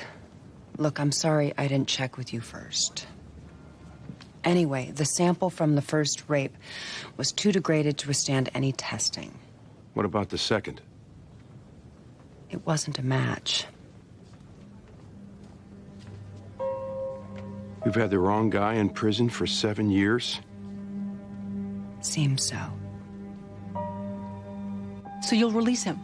Look, I'm sorry I didn't check with you first. Anyway, the sample from the first rape was too degraded to withstand any testing. What about the second? It wasn't a match. You've had the wrong guy in prison for 7 years? seems so. So you'll release him?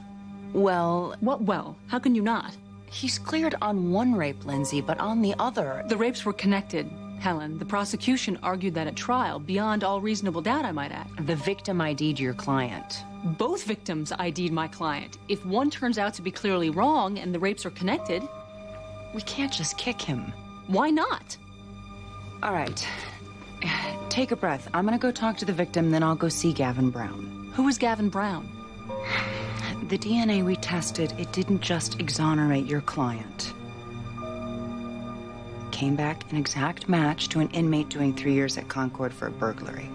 Well... What well? How can you not? He's cleared on one rape, Lindsay, but on the other... The rapes were connected, Helen. The prosecution argued that at trial, beyond all reasonable doubt, I might add. The victim ID'd your client. Both victims ID'd my client. If one turns out to be clearly wrong and the rapes are connected... We can't just kick him. Why not? All right. Take a breath. I'm gonna go talk to the victim, then I'll go see Gavin Brown. Who is Gavin Brown? The DNA we tested, it didn't just exonerate your client. Came back an exact match to an inmate doing 3 years at Concord for a burglary.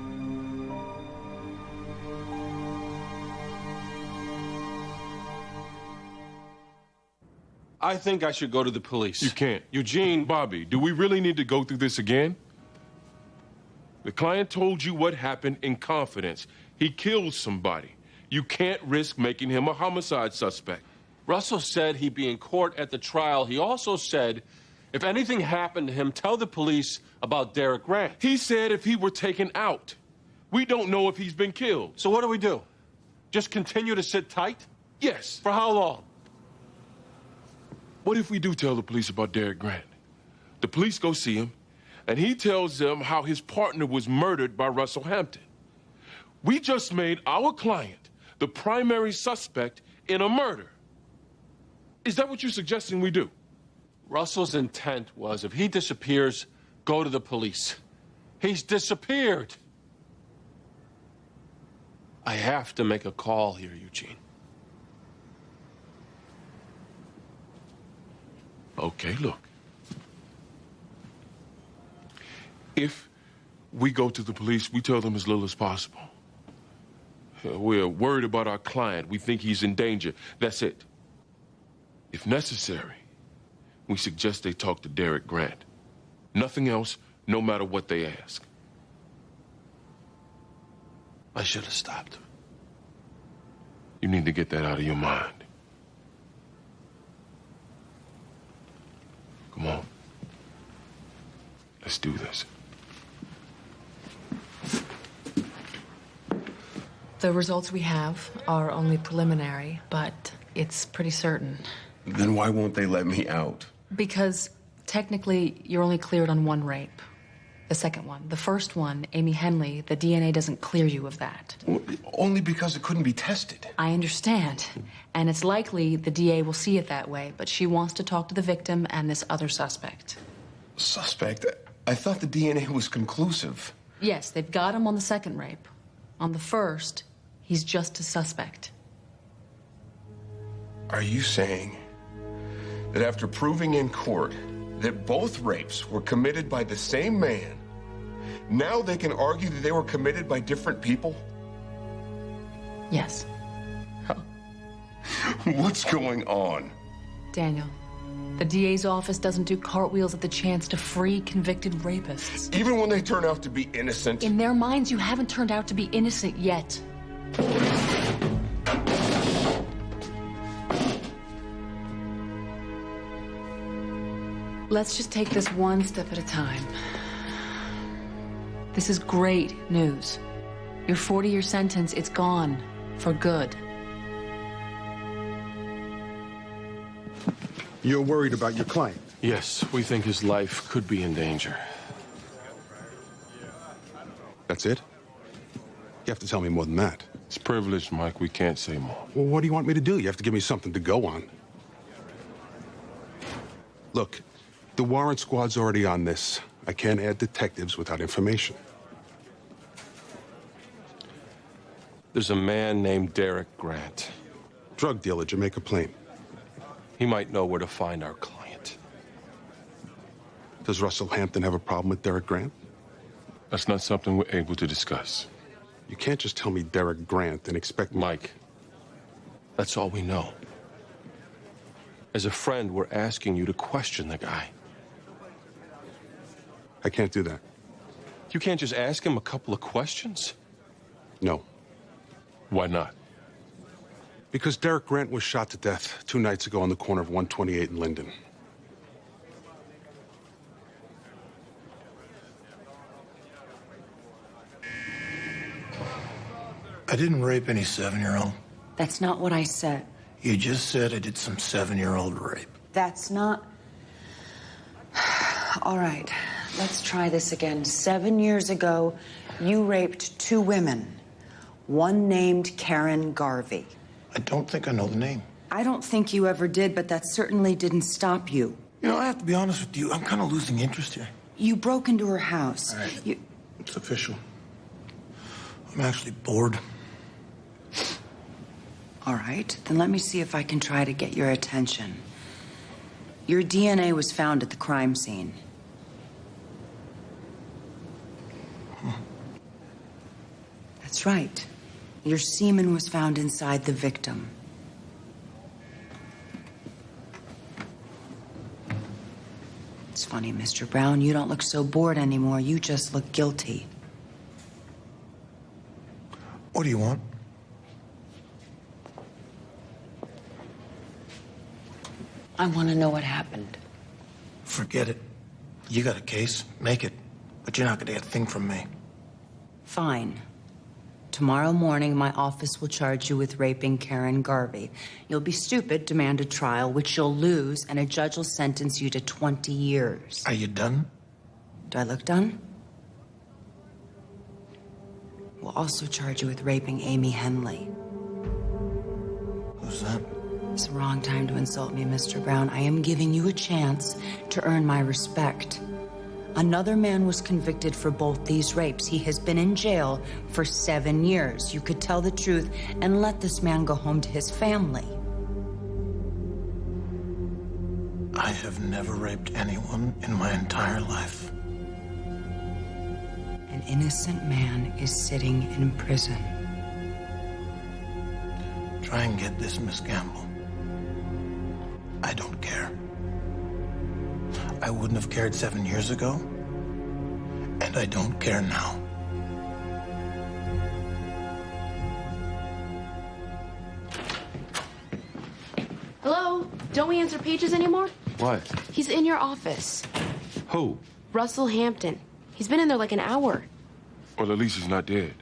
I think I should go to the police. You can't. Eugene, Bobby, do we really need to go through this again? The client told you what happened in confidence. He killed somebody. You can't risk making him a homicide suspect. Russell said he'd be in court at the trial. He also said if anything happened to him, tell the police about Derek Grant. He said if he were taken out. We don't know if he's been killed. So what do we do? Just continue to sit tight? Yes. For how long? What if we do tell the police about Derek Grant? The police go see him, and he tells them how his partner was murdered by Russell Hampton. We just made our client the primary suspect in a murder. Is that what you're suggesting we do? Russell's intent was if he disappears, go to the police. He's disappeared. I have to make a call here, Eugene. Okay, look. If we go to the police, we tell them as little as possible. We're worried about our client. We think he's in danger. That's it. If necessary, we suggest they talk to Derek Grant. Nothing else, no matter what they ask. I should have stopped him. You need to get that out of your mind. Come on. Let's do this. The results we have are only preliminary, but it's pretty certain. Then why won't they let me out? Because technically, you're only cleared on one rape. The second one. The first one, Amy Henley, the DNA doesn't clear you of that. Well, only because it couldn't be tested. I understand. And it's likely the DA will see it that way, but she wants to talk to the victim and this other suspect. Suspect? I thought the DNA was conclusive. Yes, they've got him on the second rape. On the first, he's just a suspect. Are you saying that after proving in court that both rapes were committed by the same man, now they can argue that they were committed by different people? Yes. What's going on? Daniel, the DA's office doesn't do cartwheels at the chance to free convicted rapists. Even when they turn out to be innocent? In their minds, you haven't turned out to be innocent yet. Let's just take this one step at a time. This is great news. Your 40-year sentence, it's gone for good. You're worried about your client? Yes, we think his life could be in danger. That's it? You have to tell me more than that. It's privileged, Mike. We can't say more. Well, what do you want me to do? You have to give me something to go on. Look, the warrant squad's already on this. I can't add detectives without information. There's a man named Derek Grant. Drug dealer, Jamaica Plain. He might know where to find our client. Does Russell Hampton have a problem with Derek Grant? That's not something we're able to discuss. You can't just tell me Derek Grant and expect me... Mike, that's all we know. As a friend, we're asking you to question the guy. I can't do that. You can't just ask him a couple of questions? No. Why not? Because Derek Grant was shot to death 2 nights ago on the corner of 128 and Linden. I didn't rape any 7-year-old. That's not what I said. You just said I did some 7-year-old rape. That's not... All right, let's try this again. 7 years ago, you raped 2 women. One named Karen Garvey. I don't think I know the name. I don't think you ever did, but that certainly didn't stop you. You know, I have to be honest with you. I'm kind of losing interest here. You broke into her house. All right. It's official. I'm actually bored. All right, then let me see if I can try to get your attention. Your DNA was found at the crime scene. That's right. Your semen was found inside the victim. It's funny, Mr. Brown, you don't look so bored anymore. You just look guilty. What do you want? I want to know what happened. Forget it. You got a case, make it. But you're not going to get a thing from me. Fine. Tomorrow morning, my office will charge you with raping Karen Garvey. You'll be stupid, demand a trial, which you'll lose, and a judge will sentence you to 20 years. Are you done? Do I look done? We'll also charge you with raping Amy Henley. Who's that? It's the wrong time to insult me, Mr. Brown. I am giving you a chance to earn my respect. Another man was convicted for both these rapes. He has been in jail for 7 years. You could tell the truth and let this man go home to his family. I have never raped anyone in my entire life. An innocent man is sitting in prison. Try and get this, Miss Gamble. I don't care. I wouldn't have cared 7 years ago, and I don't care now. Hello? Don't we answer pages anymore? What? He's in your office. Who? Russell Hampton. He's been in there like an hour. Well, at least he's not dead.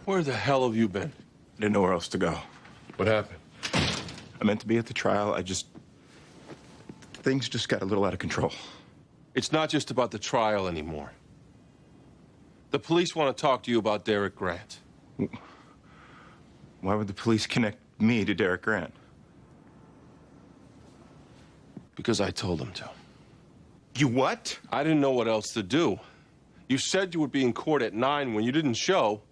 Where the hell have you been? Didn't know where else to go. What happened? I meant to be at the trial. Things just got a little out of control. It's not just about the trial anymore. The police want to talk to you about Derek Grant. Why would the police connect me to Derek Grant? Because I told them to. You what? I didn't know what else to do. You said you would be in court at 9 when you didn't show.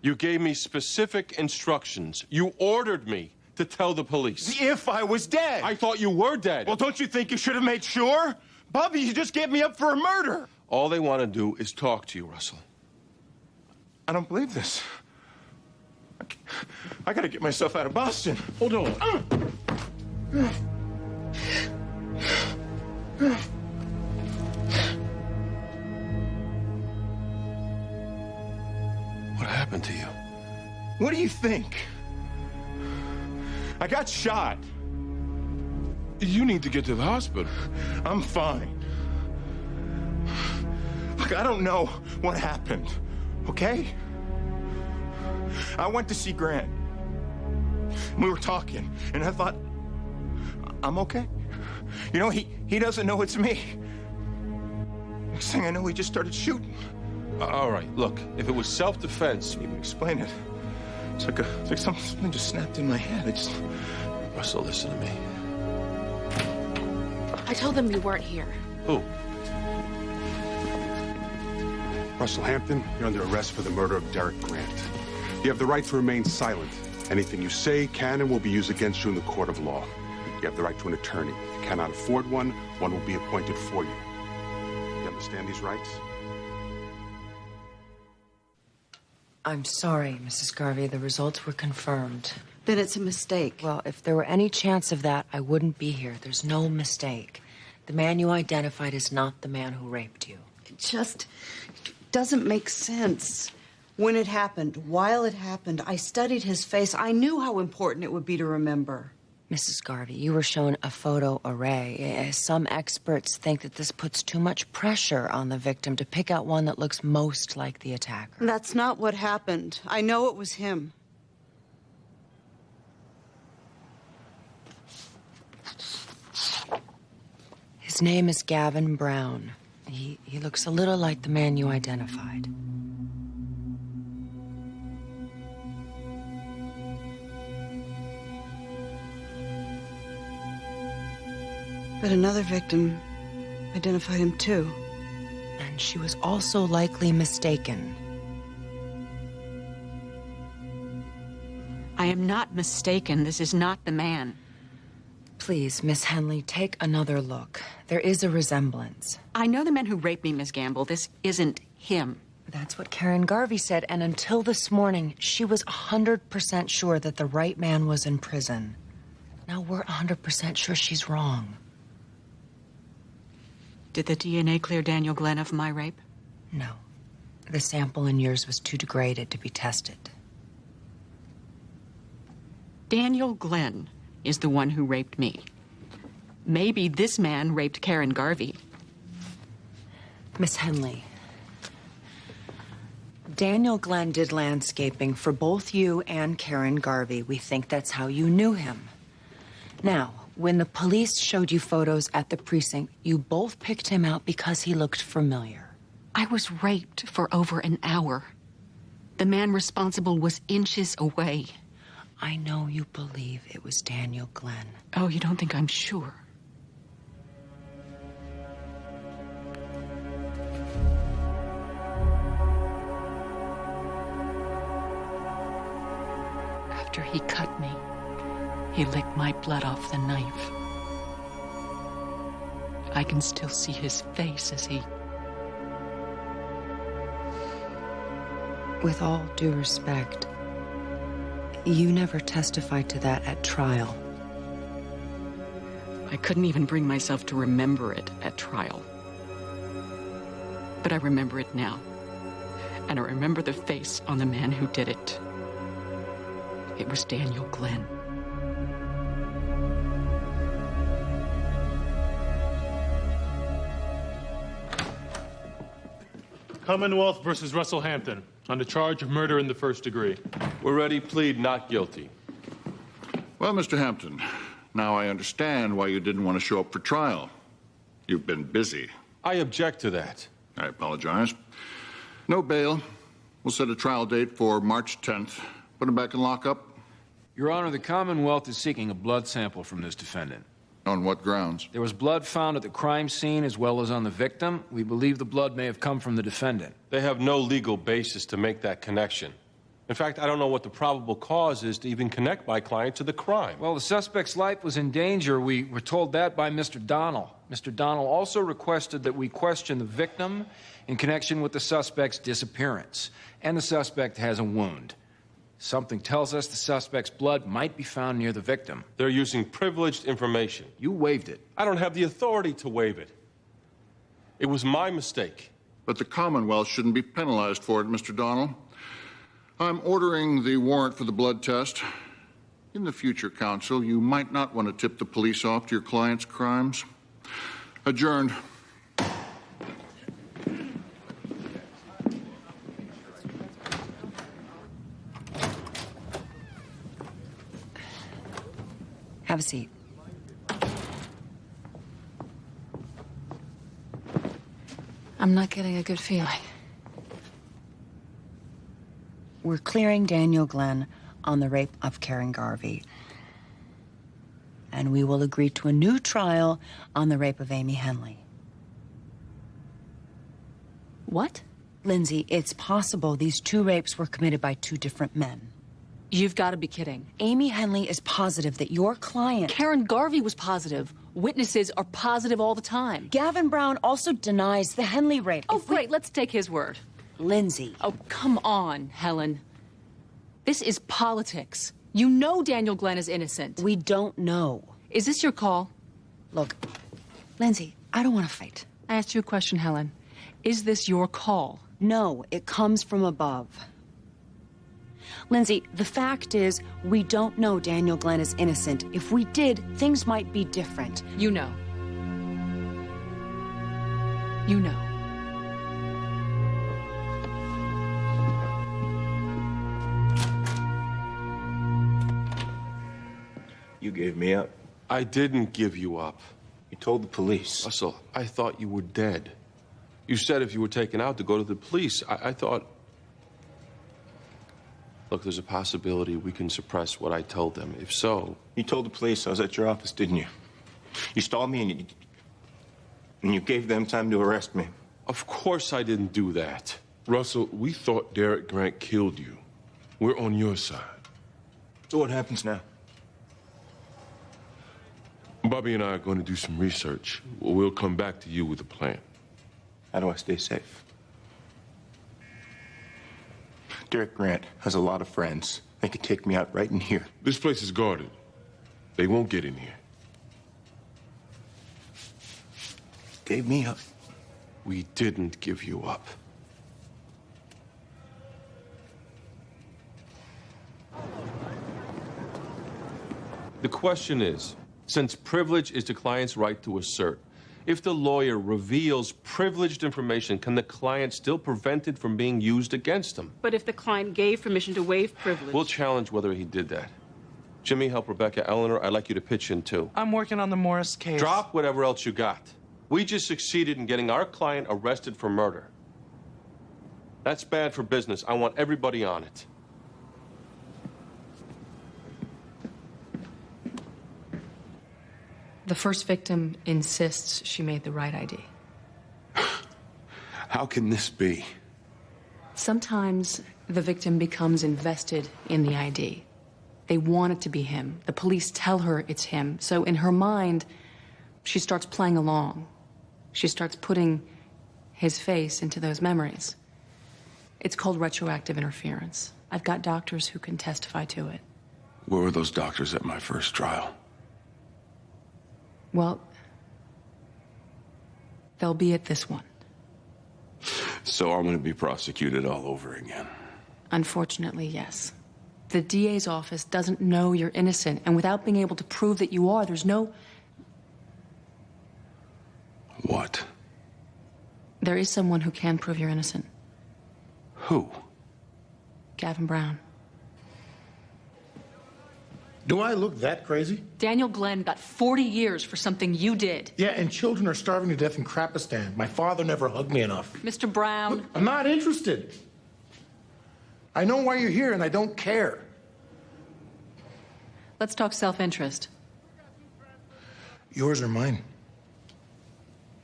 You gave me specific instructions. You ordered me to tell the police. If I was dead. I thought you were dead. Well, don't you think you should have made sure? Bobby, you just gave me up for a murder. All they want to do is talk to you, Russell. I don't believe this. I gotta get myself out of Boston. Hold on. What happened to you? What do you think? I got shot. You need to get to the hospital. I'm fine. Look, I don't know what happened, okay? I went to see Grant. We were talking, and I thought, I'm okay. You know, he doesn't know it's me. Next thing I know, he just started shooting. All right, look, if it was self-defense... Even explain it. It's like something just snapped in my head. Russell, listen to me. I told them you weren't here. Who? Russell Hampton, you're under arrest for the murder of Derek Grant. You have the right to remain silent. Anything you say can and will be used against you in the court of law. You have the right to an attorney. If you cannot afford one, one will be appointed for you. You understand these rights? I'm sorry, Mrs. Garvey. The results were confirmed. Then it's a mistake. Well, if there were any chance of that, I wouldn't be here. There's no mistake. The man you identified is not the man who raped you. It just doesn't make sense. When it happened, while it happened, I studied his face. I knew how important it would be to remember. Mrs. Garvey, you were shown a photo array. Some experts think that this puts too much pressure on the victim to pick out one that looks most like the attacker. That's not what happened. I know it was him. His name is Gavin Brown. He looks a little like the man you identified. But another victim identified him too. And she was also likely mistaken. I am not mistaken. This is not the man. Please, Miss Henley, take another look. There is a resemblance. I know the man who raped me, Miss Gamble. This isn't him. That's what Karen Garvey said, and until this morning, she was 100% sure that the right man was in prison. Now we're 100% sure she's wrong. Did the DNA clear Daniel Glenn of my rape? No. The sample in yours was too degraded to be tested. Daniel Glenn is the one who raped me. Maybe this man raped Karen Garvey. Miss Henley, Daniel Glenn did landscaping for both you and Karen Garvey. We think that's how you knew him. Now, when the police showed you photos at the precinct, you both picked him out because he looked familiar. I was raped for over an hour. The man responsible was inches away. I know you believe it was Daniel Glenn. Oh, you don't think I'm sure? After he cut me, he licked my blood off the knife. I can still see his face as he... With all due respect, you never testified to that at trial. I couldn't even bring myself to remember it at trial. But I remember it now. And I remember the face on the man who did it. It was Daniel Glenn. Commonwealth versus Russell Hampton on the charge of murder in the first degree. We're ready, plead not guilty. Well, Mr. Hampton, now I understand why you didn't want to show up for trial. You've been busy. I object to that. I apologize. No bail. We'll set a trial date for March 10th. Put him back in lockup. Your Honor, the Commonwealth is seeking a blood sample from this defendant. On what grounds? There was blood found at the crime scene as well as on the victim. We believe the blood may have come from the defendant. They have no legal basis to make that connection. In fact, I don't know what the probable cause is to even connect my client to the crime. Well, the suspect's life was in danger. We were told that by Mr. Donnell. Mr. Donnell also requested that we question the victim in connection with the suspect's disappearance. And the suspect has a wound. Something tells us the suspect's blood might be found near the victim. They're using privileged information. You waived it. I don't have the authority to waive it. It was my mistake. But the Commonwealth shouldn't be penalized for it, Mr. Donnell. I'm ordering the warrant for the blood test. In the future, counsel, you might not want to tip the police off to your client's crimes. Adjourned. Have a seat. I'm not getting a good feeling. We're clearing Daniel Glenn on the rape of Karen Garvey. And we will agree to a new trial on the rape of Amy Henley. What? Lindsay, it's possible these two rapes were committed by two different men. You've got to be kidding. Amy Henley is positive that your client... Karen Garvey was positive. Witnesses are positive all the time. Gavin Brown also denies the Henley rape. Oh, great. Let's take his word. Lindsay. Oh, come on, Helen. This is politics. You know Daniel Glenn is innocent. We don't know. Is this your call? Look, Lindsay, I don't want to fight. I asked you a question, Helen. Is this your call? No, it comes from above. Lindsay, the fact is, we don't know Daniel Glenn is innocent. If we did, things might be different. You know. You know. You gave me up. I didn't give you up. You told the police. Russell, I thought you were dead. You said if you were taken out to go to the police. I thought... Look, there's a possibility we can suppress what I told them. If so... You told the police I was at your office, didn't you? You stalled me and you gave them time to arrest me. Of course I didn't do that. Russell, we thought Derek Grant killed you. We're on your side. So what happens now? Bobby and I are going to do some research. We'll come back to you with a plan. How do I stay safe? Derek Grant has a lot of friends. They could take me out right in here. This place is guarded. They won't get in here. Gave me up. We didn't give you up. The question is, since privilege is the client's right to assert, if the lawyer reveals privileged information, can the client still prevent it from being used against him? But if the client gave permission to waive privilege... We'll challenge whether he did that. Jimmy, help Rebecca. Eleanor, I'd like you to pitch in, too. I'm working on the Morris case. Drop whatever else you got. We just succeeded in getting our client arrested for murder. That's bad for business. I want everybody on it. The first victim insists she made the right ID. How can this be? Sometimes the victim becomes invested in the ID. They want it to be him. The police tell her it's him. So in her mind, she starts playing along. She starts putting his face into those memories. It's called retroactive interference. I've got doctors who can testify to it. Where were those doctors at my first trial? Well, they'll be at this one. So I'm going to be prosecuted all over again. Unfortunately, yes. The DA's office doesn't know you're innocent, and without being able to prove that you are, there's no... What? There is someone who can prove you're innocent. Who? Gavin Brown. Do I look that crazy? Daniel Glenn got 40 years for something you did. Yeah, and children are starving to death in Krapistan. My father never hugged me enough. Mr. Brown. Look, I'm not interested. I know why you're here, and I don't care. Let's talk self-interest. Yours or mine?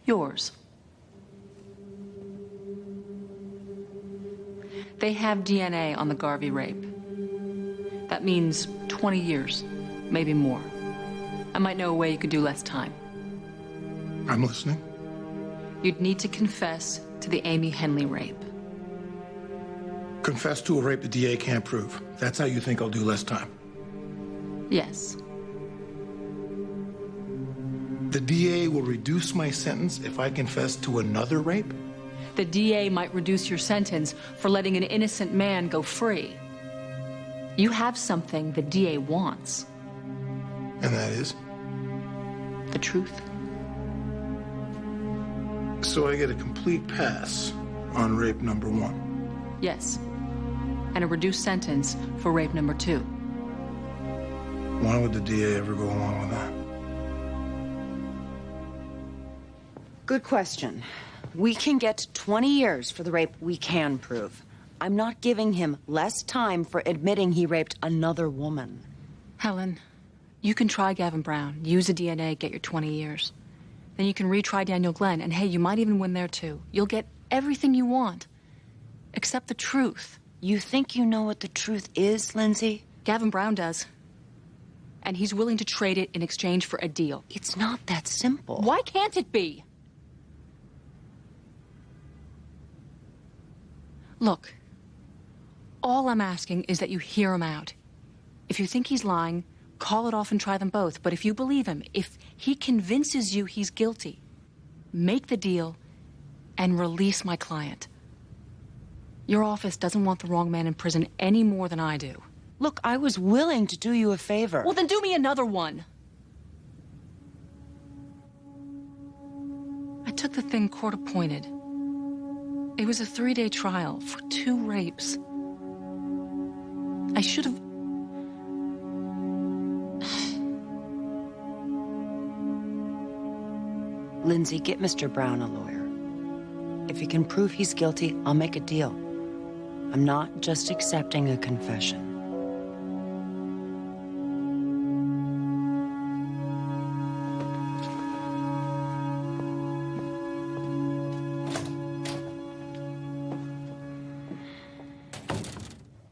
Yours. They have DNA on the Garvey rape. That means 20 years, maybe more. I might know a way you could do less time. I'm listening. You'd need to confess to the Amy Henley rape. Confess to a rape the DA can't prove. That's how you think I'll do less time. Yes. The DA will reduce my sentence if I confess to another rape? The DA might reduce your sentence for letting an innocent man go free. You have something the DA wants. And that is? The truth. So I get a complete pass on rape number 1? Yes. And a reduced sentence for rape number 2. Why would the DA ever go along with that? Good question. We can get 20 years for the rape we can prove. I'm not giving him less time for admitting he raped another woman. Helen, you can try Gavin Brown, use the DNA, get your 20 years. Then you can retry Daniel Glenn, and hey, you might even win there too. You'll get everything you want, except the truth. You think you know what the truth is, Lindsay? Gavin Brown does. And he's willing to trade it in exchange for a deal. It's not that simple. Why can't it be? Look, all I'm asking is that you hear him out. If you think he's lying, call it off and try them both. But if you believe him, if he convinces you he's guilty, make the deal and release my client. Your office doesn't want the wrong man in prison any more than I do. Look, I was willing to do you a favor. Well, then do me another one. I took the thing court appointed. It was a 3-day trial for 2 rapes. I should have... Lindsay, get Mr. Brown a lawyer. If he can prove he's guilty, I'll make a deal. I'm not just accepting a confession.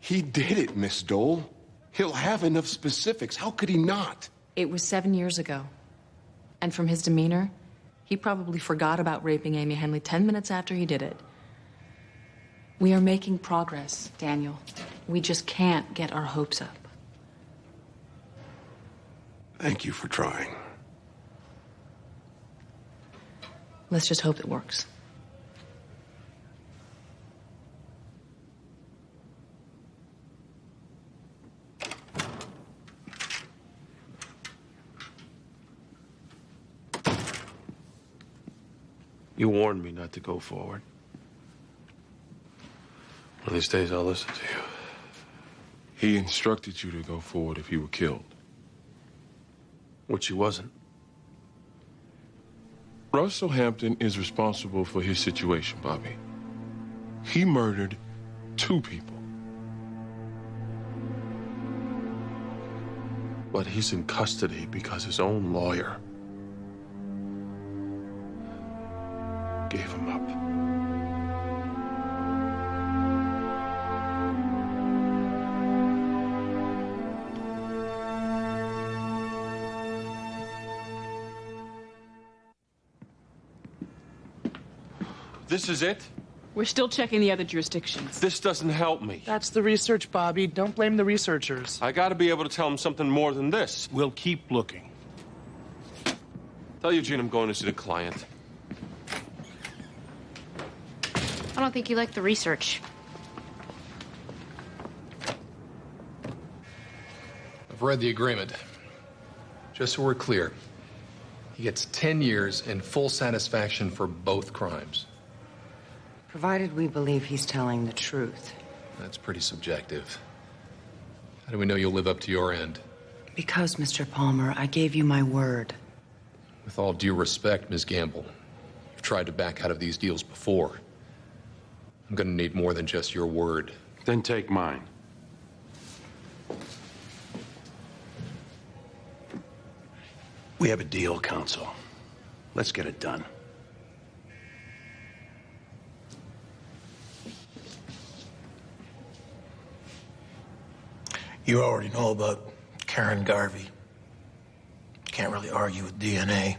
He did it, Miss Dole. He'll have enough specifics. How could he not? It was 7 years ago. And from his demeanor, he probably forgot about raping Amy Henley 10 minutes after he did it. We are making progress, Daniel. We just can't get our hopes up. Thank you for trying. Let's just hope it works. You warned me not to go forward. One of these days, I'll listen to you. He instructed you to go forward if he were killed. Which he wasn't. Russell Hampton is responsible for his situation, Bobby. He murdered 2 people. But he's in custody because his own lawyer gave him up. This is it? We're still checking the other jurisdictions. This doesn't help me. That's the research, Bobby. Don't blame the researchers. I gotta be able to tell him something more than this. We'll keep looking. Tell Eugene I'm going to see the client. I don't think you like the research. I've read the agreement. Just so we're clear, he gets 10 years and full satisfaction for both crimes. Provided we believe he's telling the truth. That's pretty subjective. How do we know you'll live up to your end? Because, Mr. Palmer, I gave you my word. With all due respect, Ms. Gamble, you've tried to back out of these deals before. I'm gonna need more than just your word. Then take mine. We have a deal, counsel. Let's get it done. You already know about Karen Garvey. Can't really argue with DNA.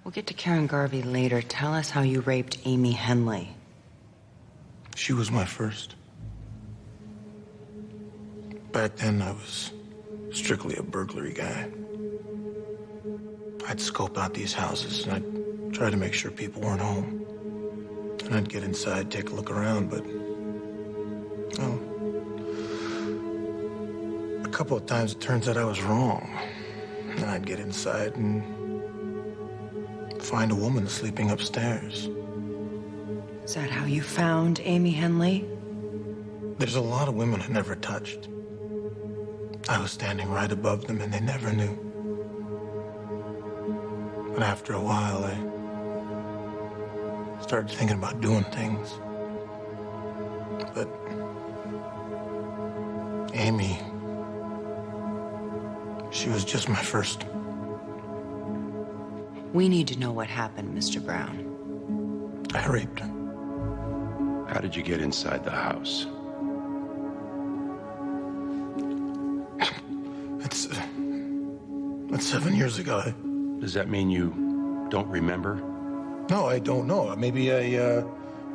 We'll get to Karen Garvey later. Tell us how you raped Amy Henley. She was my first. Back then, I was strictly a burglary guy. I'd scope out these houses, and I'd try to make sure people weren't home. And I'd get inside, take a look around, but... well, a couple of times it turns out I was wrong. And I'd get inside and find a woman sleeping upstairs. Is that how you found Amy Henley? There's a lot of women I never touched. I was standing right above them and they never knew. But after a while, I started thinking about doing things. But Amy, she was just my first. We need to know what happened, Mr. Brown. I raped her. How did you get inside the house? That's 7 years ago. Does that mean you don't remember? No, I don't know. Maybe I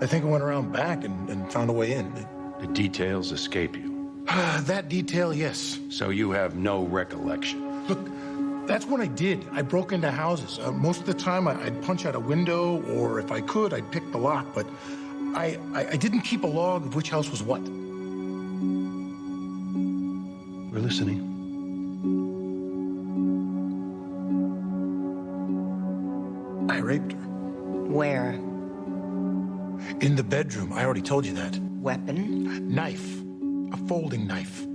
think I went around back and found a way in. The details escape you. That detail, yes. So you have no recollection. Look, that's what I did. I broke into houses. Most of the time, I'd punch out a window, or if I could, I'd pick the lock. But I didn't keep a log of which house was what. We're listening. I raped her. Where? In the bedroom. I already told you that. Weapon? Knife. A folding knife.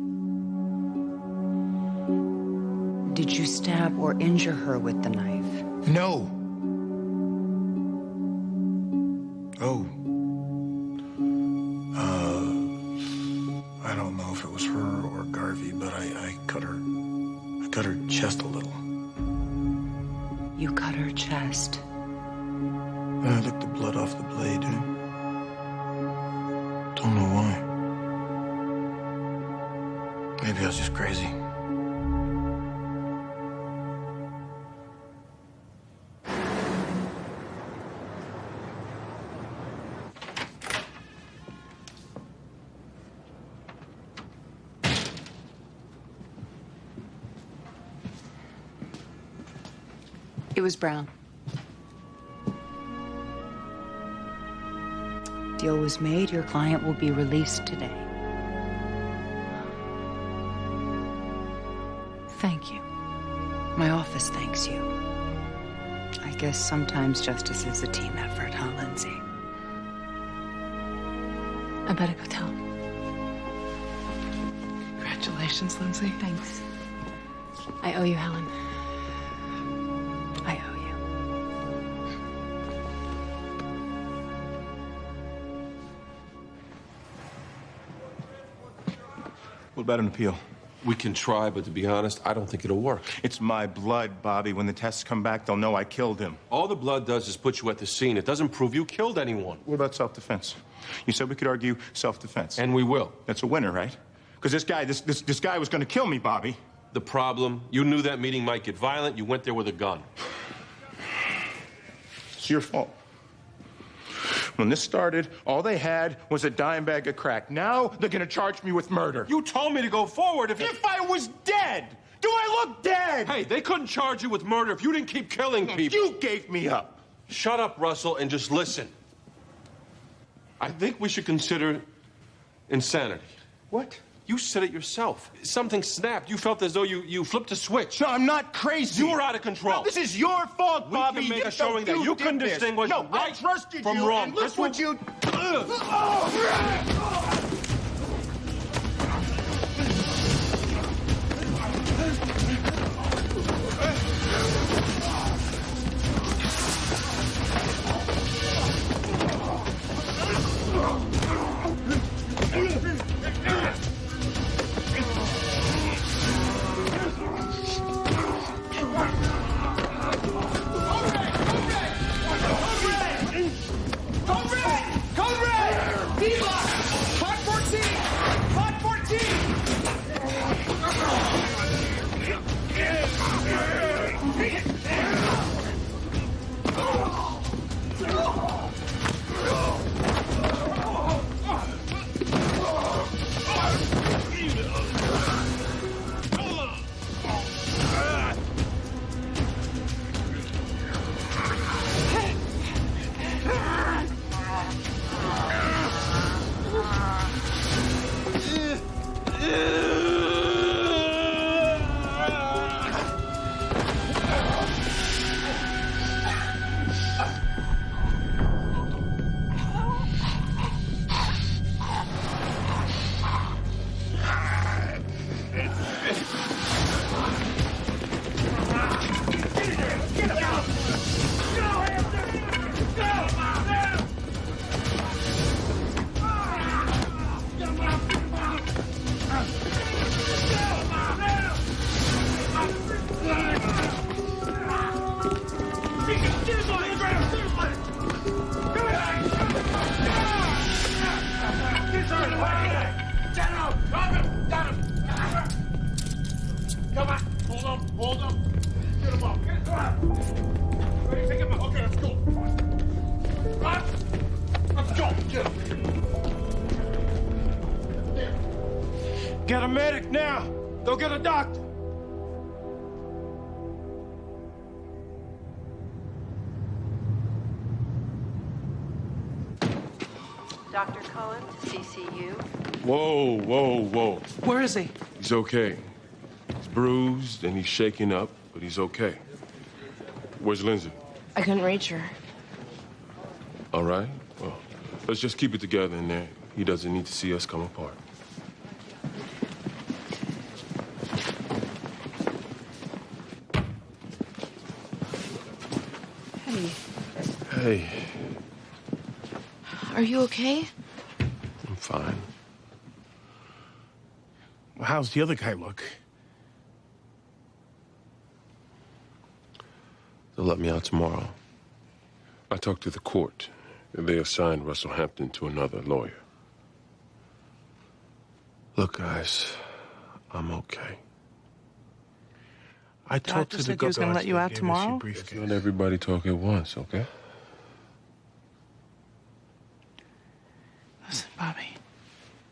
Did you stab or injure her with the knife? No. Oh. I don't know if it was her or Garvey, but I cut her. I cut her chest a little. You cut her chest. I licked the blood off the blade. Don't know why. Maybe I was just crazy. It was Brown. Deal was made. Your client will be released today. Thank you. My office thanks you. I guess sometimes justice is a team effort, huh, Lindsay? I better go tell him. Congratulations, Lindsay. Thanks. I owe you, Helen. I owe you. What about an appeal? We can try, but to be honest, I don't think it'll work. It's my blood, Bobby. When the tests come back, they'll know I killed him. All the blood does is put you at the scene. It doesn't prove you killed anyone. What about self-defense? You said we could argue self-defense. And we will. That's a winner, right? Because this guy was going to kill me, Bobby. The problem, you knew that meeting might get violent. You went there with a gun. It's your fault. When this started, all they had was a dime bag of crack. Now they're going to charge me with murder. You told me to go forward. If I was dead, do I look dead? Hey, they couldn't charge you with murder if you didn't keep killing people. You gave me up. Shut up, Russell, and just listen. I think we should consider insanity. What? You said it yourself. Something snapped. You felt as though you flipped a switch. No, I'm not crazy. You were out of control. No, this is your fault, Bobby. We can make a showing that you couldn't distinguish right I trusted from you, wrong. And look what you... Hold up. Get him up. Get him up. Ready, take him up. Okay, let's go. Right. Let's go. Get him. Get a medic now. Go get a doctor. Dr. Cohen to CCU. Whoa, whoa, whoa. Where is he? He's okay. He's bruised and he's shaking up, but he's okay. Where's Lindsay? I couldn't reach her. All right. Well, let's just keep it together in there. He doesn't need to see us come apart. Hey, Hey, are you okay? I'm fine. How's the other guy look? They'll let me out tomorrow. I talked to the court. They assigned Russell Hampton to another lawyer. Look, guys, I'm okay. I talked to the said he was gonna let you out tomorrow? Let's not everybody talk at once, okay? Listen, Bobby,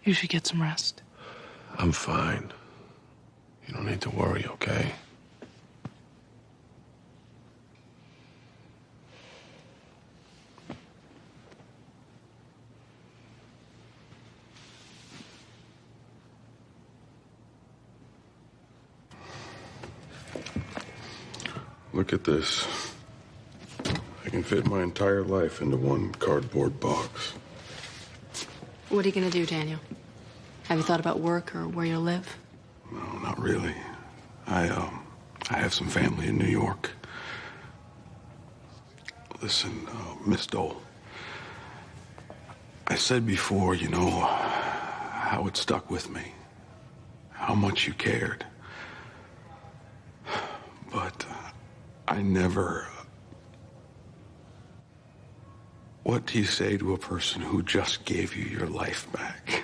you should get some rest. I'm fine. You don't need to worry, okay? Look at this. I can fit my entire life into one cardboard box. What are you gonna do, Daniel? Have you thought about work or where you'll live? No, not really. I have some family in New York. Listen, Miss Dole. I said before, you know, how it stuck with me. How much you cared. But I never... What do you say to a person who just gave you your life back?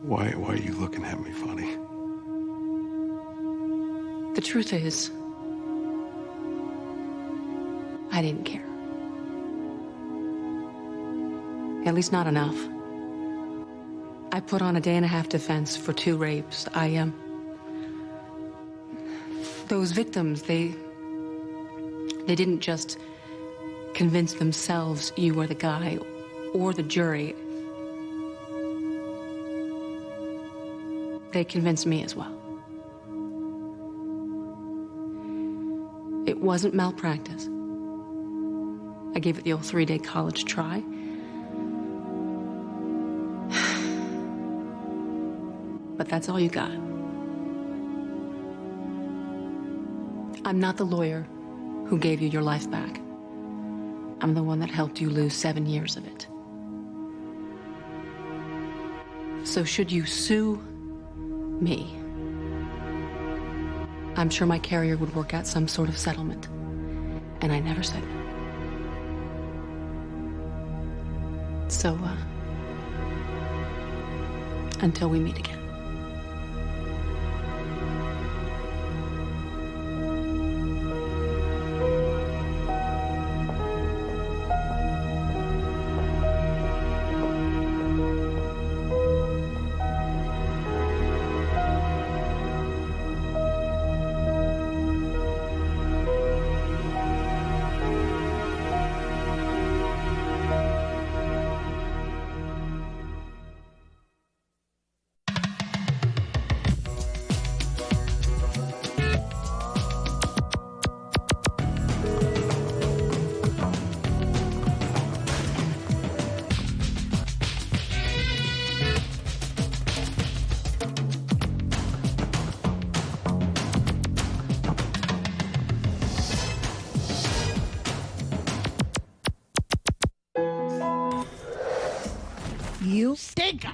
Why are you looking at me funny? The truth is, I didn't care. At least not enough. I put on a day-and-a-half defense for 2 rapes. Those victims, they didn't just convince themselves you were the guy or the jury. They convinced me as well. It wasn't malpractice. I gave it the old 3-day college try. But that's all you got. I'm not the lawyer who gave you your life back. I'm the one that helped you lose 7 years of it. So should you sue me, I'm sure my carrier would work out some sort of settlement. And I never said no. So, until we meet again. You stinker!